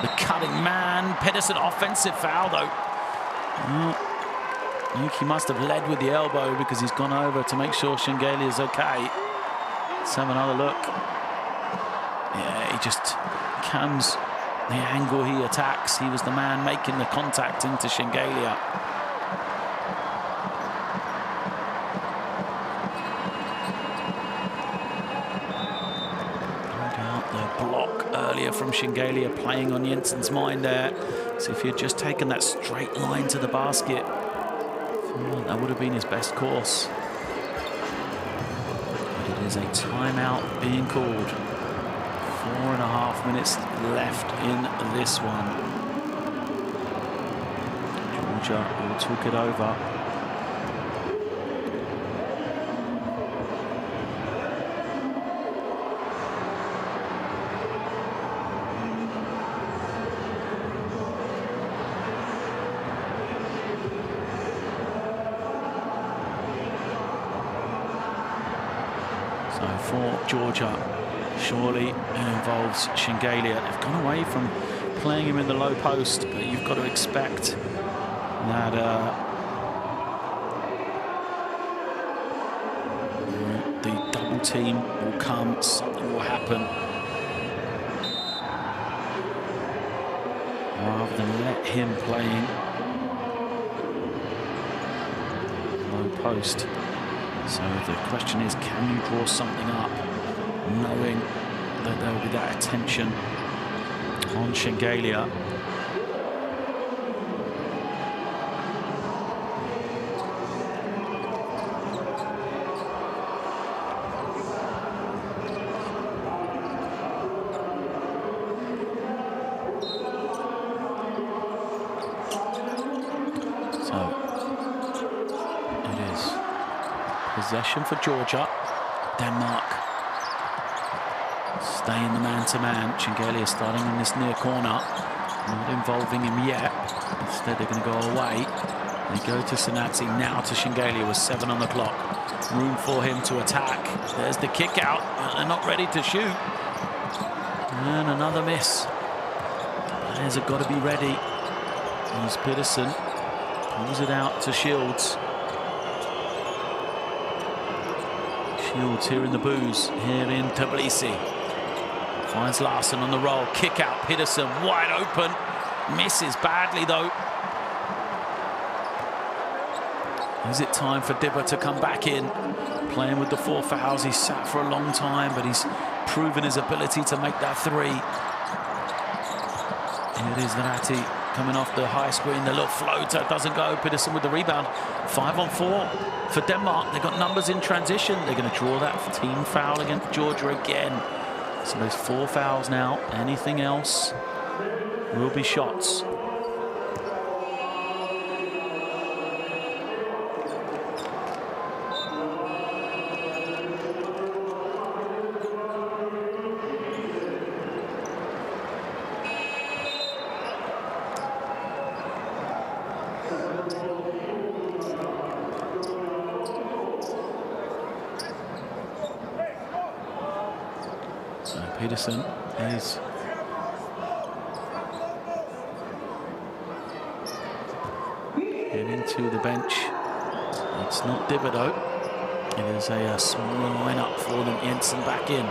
the cutting man. Pedersen, offensive foul, though. I think he must have led with the elbow because he's gone over to make sure Shengelia is okay. Let's have another look. Yeah, he just comes the angle he attacks. He was the man making the contact into Shengelia. Earlier from Shengelia playing on Jensen's mind there. So if he had just taken that straight line to the basket, that would have been his best course. But it is a timeout being called. 4.5 minutes left in this one. Georgia will talk it over. So for Georgia, surely it involves Shengelia. They've gone away from playing him in the low post, but you've got to expect that the double team will come, something will happen. Rather than let him playing low post. So the question is, can you draw something up knowing that there will be that attention on Shengelia? Possession for Georgia. Denmark staying the man-to-man. Shengelia starting in this near corner. Not involving him yet. Instead, they're going to go away. They go to Sanati, now to Shengelia with 7 on the clock. Room for him to attack. There's the kick out. They're not ready to shoot. And another miss. Players have got to be ready. Here's Peterson. Pulls it out to Shields. Shields here in the booze, here in Tbilisi. Finds Larson on the roll, kick out, Peterson wide open. Misses badly though. Is it time for Dibba to come back in? Playing with the 4 fouls, he's sat for a long time, but he's proven his ability to make that 3. Here it is, Narati coming off the high screen, the little floater doesn't go. Peterson with the rebound. 5 on 4 for Denmark. They've got numbers in transition. They're going to draw that team foul against Georgia again. So there's 4 fouls now. Anything else will be shots. Peterson is heading to the bench. It's not Dibba though. It is a smaller lineup for them. Jensen back in.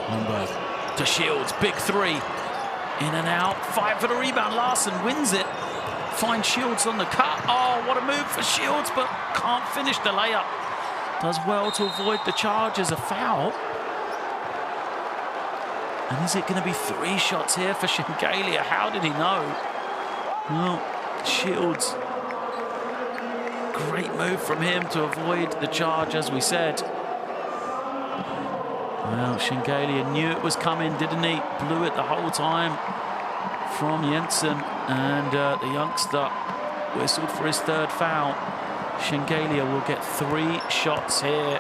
Holmberg to Shields, big 3. In and out, 5 for the rebound. Larson wins it. Finds Shields on the cut. Oh, what a move for Shields, but can't finish the layup. Does well to avoid the charge as a foul. And is it going to be 3 shots here for Shengelia? How did he know? Well, Shields. Great move from him to avoid the charge, as we said. Well, Shengelia knew it was coming, didn't he? Blew it the whole time from Jensen. And the youngster whistled for his 3rd foul. Shengelia will get 3 shots here.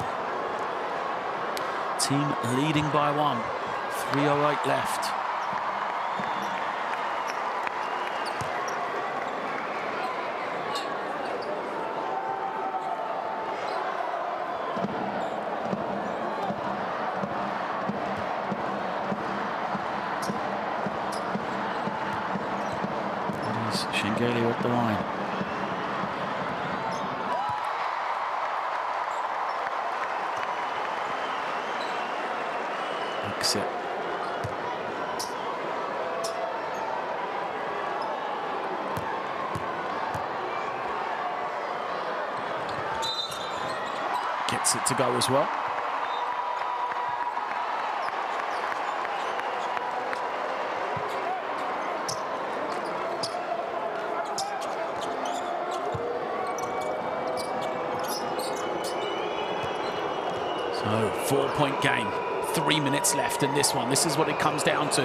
Team leading by 1. 3:08 left. That is Shengelia at the line. Exit. Gets it to go as well. So 4-point game. 3 minutes left in this one. This is what it comes down to.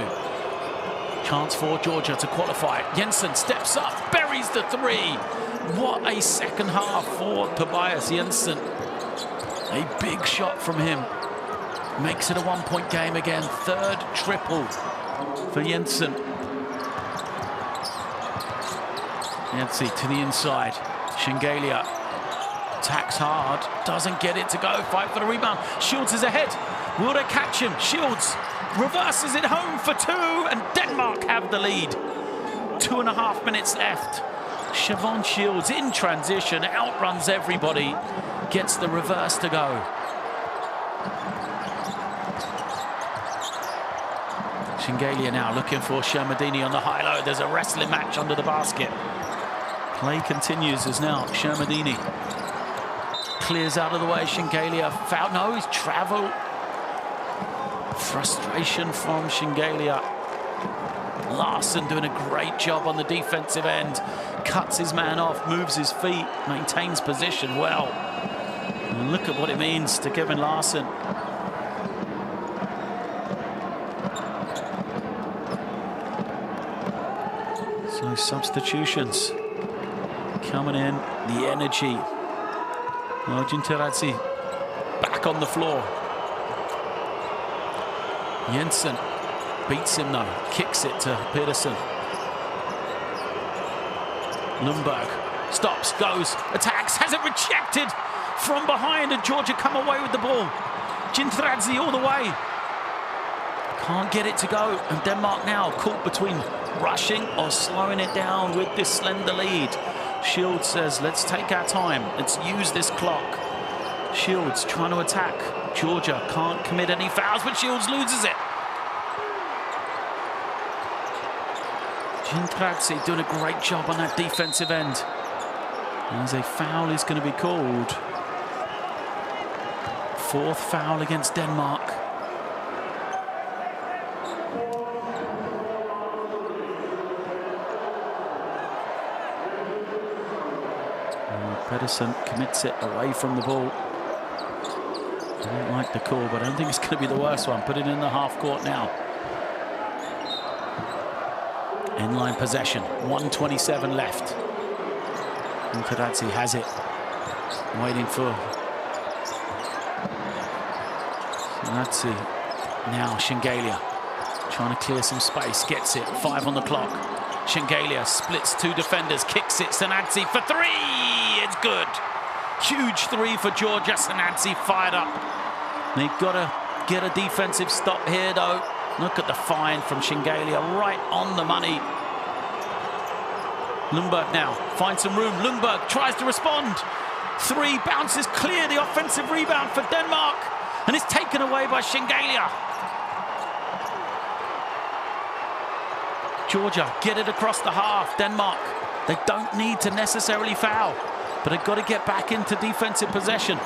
Chance for Georgia to qualify. Jensen steps up, buries the 3. What a second half for Tobias Jensen. A big shot from him. Makes it a 1-point game again. 3rd triple for Jensen. Yancy to the inside. Shengelia attacks hard. Doesn't get it to go. Fight for the rebound. Shields is ahead. Will they catch him? Shields reverses it home for 2, and Denmark have the lead. 2.5 minutes left. Siobhan Shields in transition, outruns everybody, gets the reverse to go. Shengelia now looking for Shermadini on the high-low. There's a wrestling match under the basket. Play continues as now Shermadini clears out of the way. Shengelia foul. No, he's travel. Frustration from Shengelia. Larson doing a great job on the defensive end. Cuts his man off, moves his feet, maintains position well. And look at what it means to Kevin Larson. So substitutions coming in, the energy. Arjun Teradzi back on the floor. Jensen beats him though, kicks it to Pedersen. Lundberg stops, goes, attacks, has it rejected from behind, and Georgia come away with the ball. Jintradze all the way. Can't get it to go, and Denmark now caught between rushing or slowing it down with this slender lead. Shields says, let's take our time, let's use this clock. Shields trying to attack. Georgia can't commit any fouls, but Shields loses it. Jintradze doing a great job on that defensive end. As a foul is going to be called. 4th foul against Denmark. Pedersen commits it away from the ball. I don't like the call, but I don't think it's going to be the worst one. Put it in the half court now. Inline possession, 1:27 left. Jintradze has it, waiting for Jintradze. Now Shengelia trying to clear some space, gets it, 5 on the clock. Shengelia splits 2 defenders, kicks it, Sanadze for 3, it's good. Huge 3 for Georgia. Sanadze fired up. They've got to get a defensive stop here though. Look at the find from Shengelia, right on the money. Lundberg now finds some room. Lundberg tries to respond. 3 bounces clear, the offensive rebound for Denmark, and it's taken away by Shengelia. Georgia get it across the half. Denmark, they don't need to necessarily foul, but they've got to get back into defensive possession.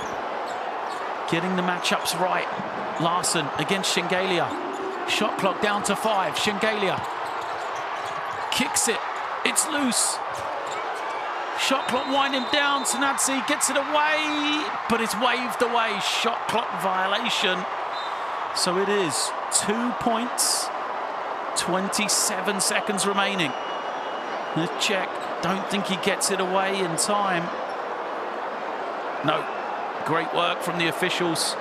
Getting the matchups right. Larson against Shengelia. Shot clock down to 5. Shengelia kicks it. It's loose. Shot clock winding down. Sanadze gets it away, but it's waved away. Shot clock violation. So it is 2 points, 27 seconds remaining. Let's check. Don't think he gets it away in time. No. Great work from the officials.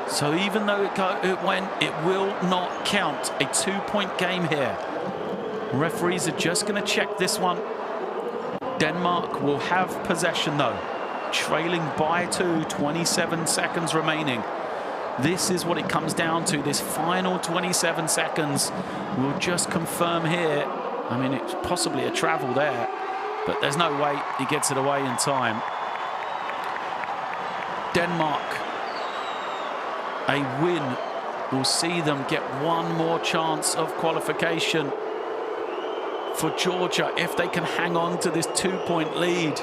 So even though it went, it will not count. A 2-point game here. Referees are just going to check this one. Denmark will have possession though. Trailing by 2, 27 seconds remaining. This is what it comes down to. This final 27 seconds will just confirm here. I mean, it's possibly a travel there, but there's no way he gets it away in time. Denmark, a win will see them get one more chance of qualification. For Georgia, if they can hang on to this 2-point lead,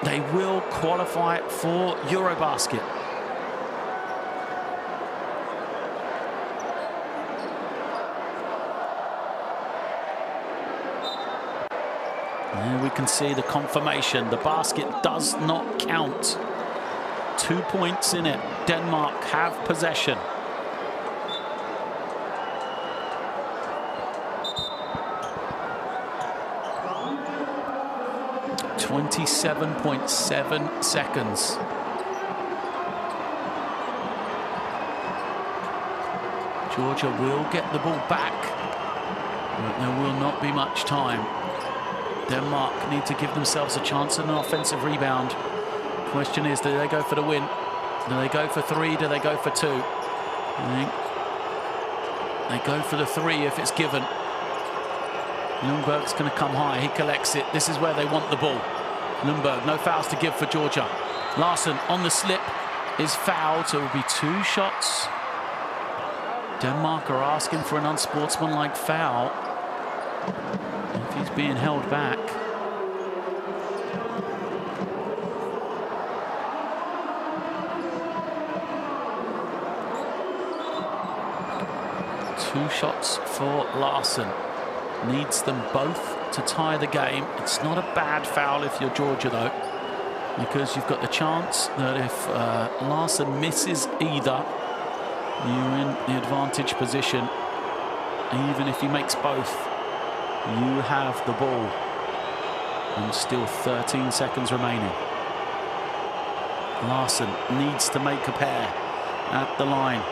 they will qualify for EuroBasket. There we can see the confirmation. The basket does not count. 2 points in it. Denmark have possession. 27.7 seconds. Georgia will get the ball back, but there will not be much time. Denmark need to give themselves a chance at an offensive rebound. Question is, do they go for the win? Do they go for 3? Do they go for 2? They go for the three if it's given. Lundberg's going to come high. He collects it. This is where they want the ball. Lundberg, no fouls to give for Georgia. Larson on the slip is fouled, so it will be 2 shots. Denmark are asking for an unsportsmanlike foul. If he's being held back. Two shots for Larson. Needs them both to tie the game. It's not a bad foul if you're Georgia, though, because you've got the chance that if Larson misses either, you're in the advantage position. Even if he makes both, you have the ball. And still 13 seconds remaining. Larson needs to make a pair at the line.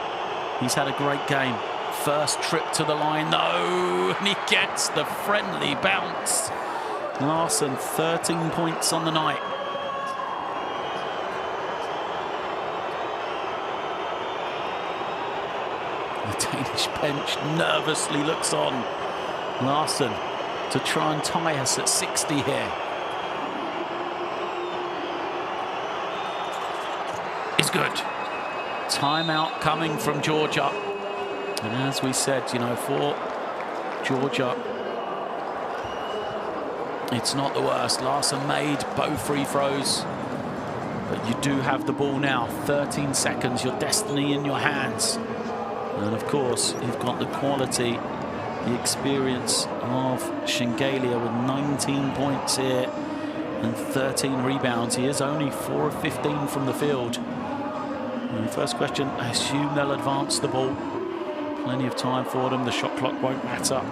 He's had a great game. First trip to the line, though, and he gets the friendly bounce. Larson, 13 points on the night. The Danish bench nervously looks on. Larson to try and tie us at 60 here. Is good. Timeout coming from Georgia. And as we said, you know, for Georgia, it's not the worst. Larson made both free throws, but you do have the ball now. 13 seconds, your destiny in your hands. And of course, you've got the quality, the experience of Shengelia with 19 points here and 13 rebounds. He is only 4 of 15 from the field. And the first question, I assume they'll advance the ball. Plenty of time for them. The shot clock won't matter.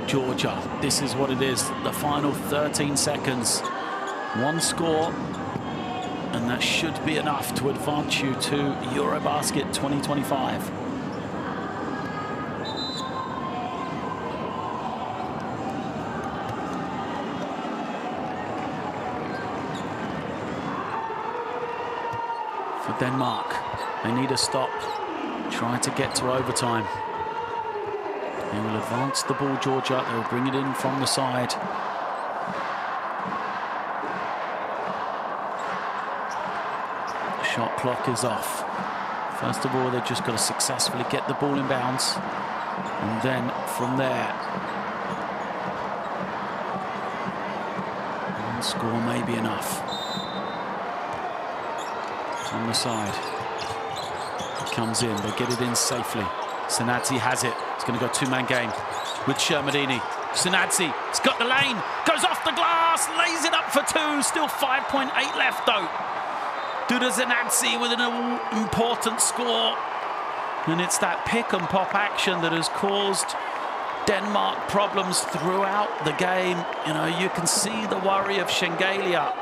Georgia, this is what it is. The final 13 seconds. One score, and that should be enough to advance you to EuroBasket 2025. For Denmark, they need a stop. Trying to get to overtime. They will advance the ball, Georgia. They'll bring it in from the side. The shot clock is off. First of all, they've just got to successfully get the ball in bounds. And then from there, one score may be enough. On the side. It comes in. They get it in safely. Sanadzi has it. It's going to go two-man game with Shermadini. Sanadzi, it's got the lane, goes off the glass, lays it up for two. Still 5.8 left, though. Duda Sanadzi with an important score. And it's that pick-and-pop action that has caused Denmark problems throughout the game. You know, you can see the worry of Shengelia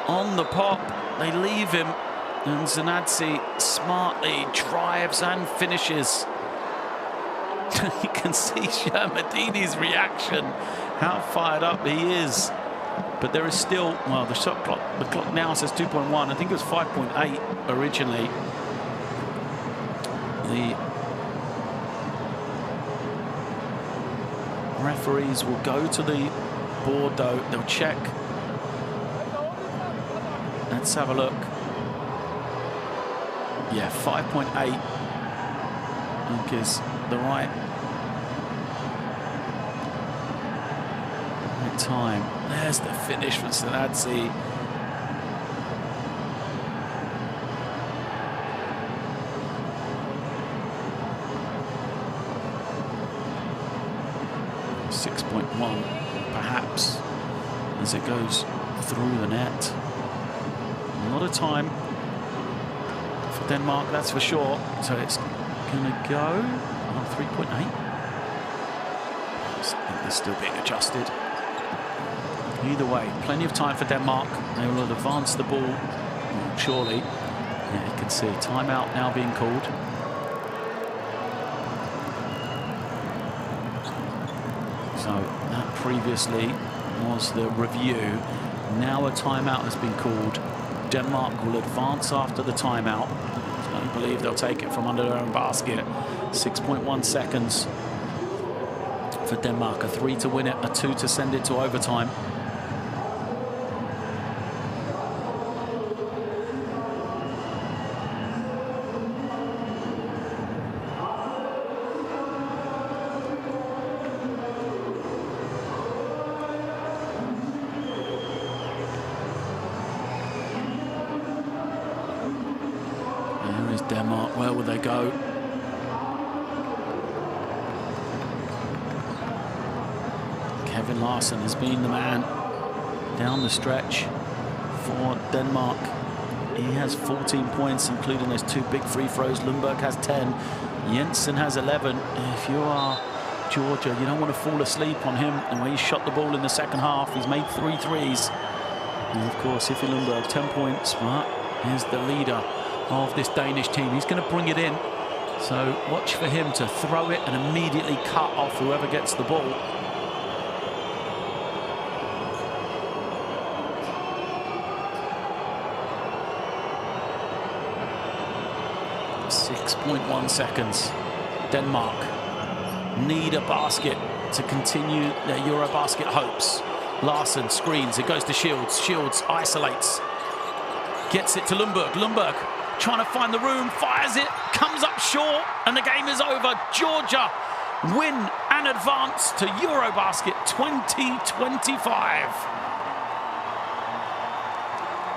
on the pop. They leave him. And Zanadze smartly drives and finishes. You can see Shermadini's reaction, how fired up he is. But there is still, well, the clock now says 2.1. I think it was 5.8 originally. The referees will go to the board, though. They'll check. Let's have a look. Yeah, 5.8, I think, is the right time. There's the finish for Sanadze. 6.1 perhaps as it goes through the net. A lot of time for Denmark, that's for sure. So it's going to go on 3.8. I think they're still being adjusted. Either way, plenty of time for Denmark. They will advance the ball, surely. Yeah, you can see timeout now being called. So that previously was the review. Now a timeout has been called. Denmark will advance after the timeout. So I believe they'll take it from under their own basket. 6.1 seconds for Denmark. A 3 to win it, a 2 to send it to overtime. Denmark, where will they go? Kevin Larsen has been the man down the stretch for Denmark. He has 14 points, including those 2 big free throws. Lundberg has 10. Jensen has 11. If you are Georgia, you don't want to fall asleep on him. The way he shot the ball in the second half, he's made 3 threes. And of course, Iffy Lundberg, 10 points, but he's the leader of this Danish team. He's going to bring it in. So watch for him to throw it and immediately cut off whoever gets the ball. .1 seconds. Denmark need a basket to continue their EuroBasket hopes. Larsen screens, it goes to Shields. Shields isolates. Gets it to Lundberg. Lundberg trying to find the room, fires it, comes up short, and the game is over. Georgia win and advance to EuroBasket 2025.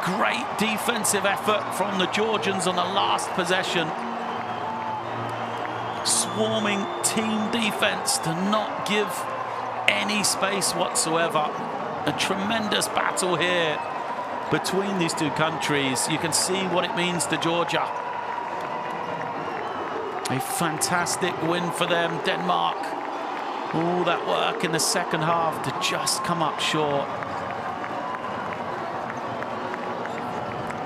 Great defensive effort from the Georgians on the last possession. Swarming team defense to not give any space whatsoever. A tremendous battle here between these two countries. You can see what it means to Georgia. A fantastic win for them. Denmark, all that work in the second half to just come up short.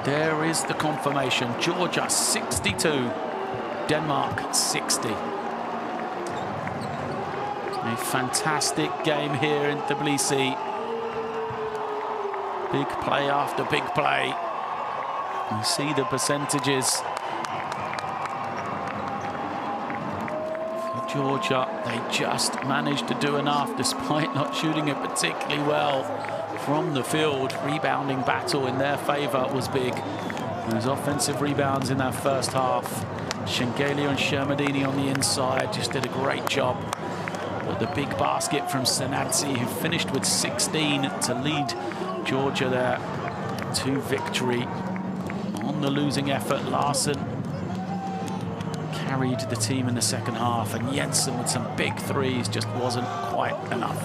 There is the confirmation. Georgia 62, Denmark 60. A fantastic game here in Tbilisi. Big play after big play. You see the percentages. For Georgia, they just managed to do enough despite not shooting it particularly well from the field. Rebounding battle in their favor was big. Those offensive rebounds in that first half. Shengelia and Shermadini on the inside just did a great job. But the big basket from Senadze, who finished with 16 to lead Georgia there to victory. On the losing effort, Larsen carried the team in the second half, and Jensen with some big threes just wasn't quite enough.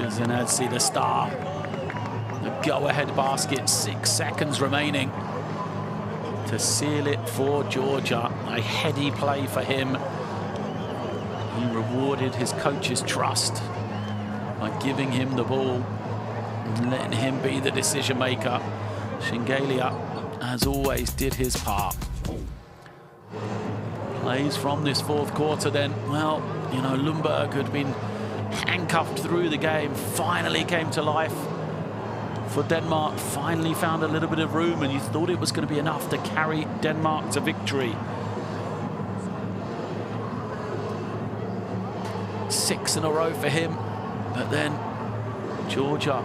Senadze, the star. The go-ahead basket, 6 seconds remaining to seal it for Georgia. A heady play for him. He rewarded his coach's trust by giving him the ball and letting him be the decision maker. Shengelia, as always, did his part. Plays from this fourth quarter then. Well, you know, Lundberg had been handcuffed through the game, finally came to life for Denmark, finally found a little bit of room, and you thought it was going to be enough to carry Denmark to victory. 6 in a row for him, but then Georgia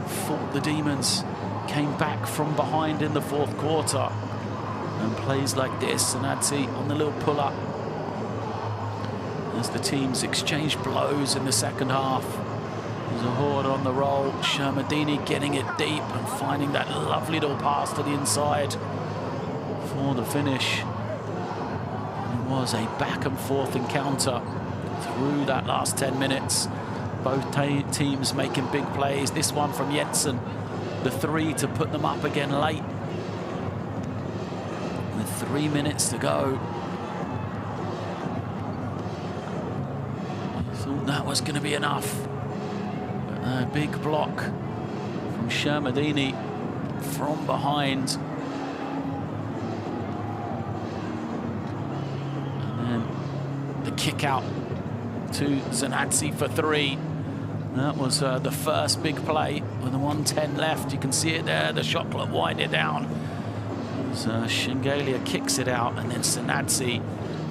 fought the demons, came back from behind in the fourth quarter. And plays like this, Sanadzi on the little pull-up as the teams exchange blows in the second half. Zahord on the roll, Shermadini getting it deep and finding that lovely little pass to the inside for the finish. It was a back and forth encounter through that last 10 minutes. Both teams making big plays. This one from Jensen, the three to put them up again late. With 3 minutes to go. I thought that was going to be enough. But a big block from Shermadini from behind. And then the kick out to Zanadzi for three. That was the first big play with the 1:10 left. You can see it there, the shot clock winding down. So Shengelia kicks it out, and then Sanadzi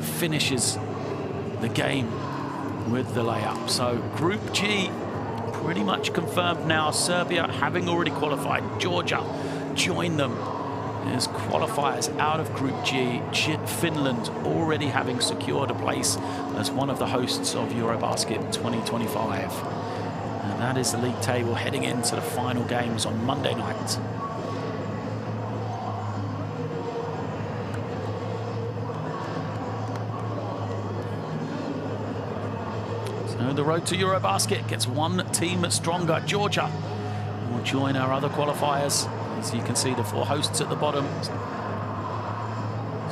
finishes the game with the layup. So Group G pretty much confirmed now. Serbia having already qualified. Georgia joined them as qualifiers out of Group G. Finland already having secured a place as one of the hosts of EuroBasket 2025. And that is the league table heading into the final games on Monday night. So the road to EuroBasket gets one team stronger. Georgia will join our other qualifiers. As you can see, the four hosts at the bottom.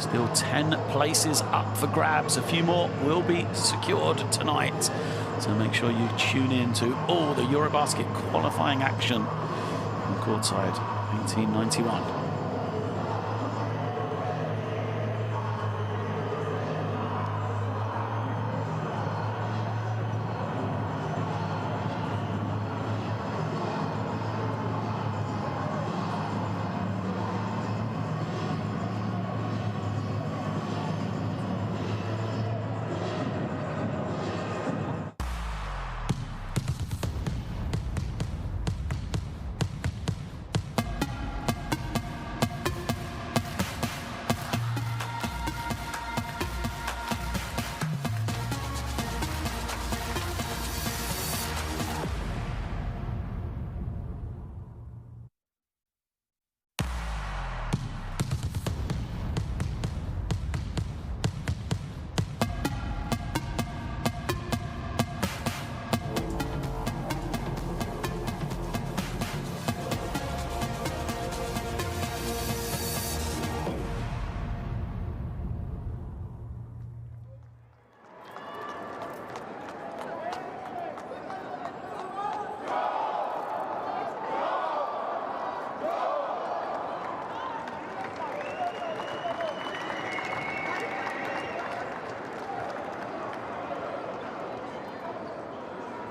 Still 10 places up for grabs. A few more will be secured tonight. So make sure you tune in to all the EuroBasket qualifying action on courtside 1891.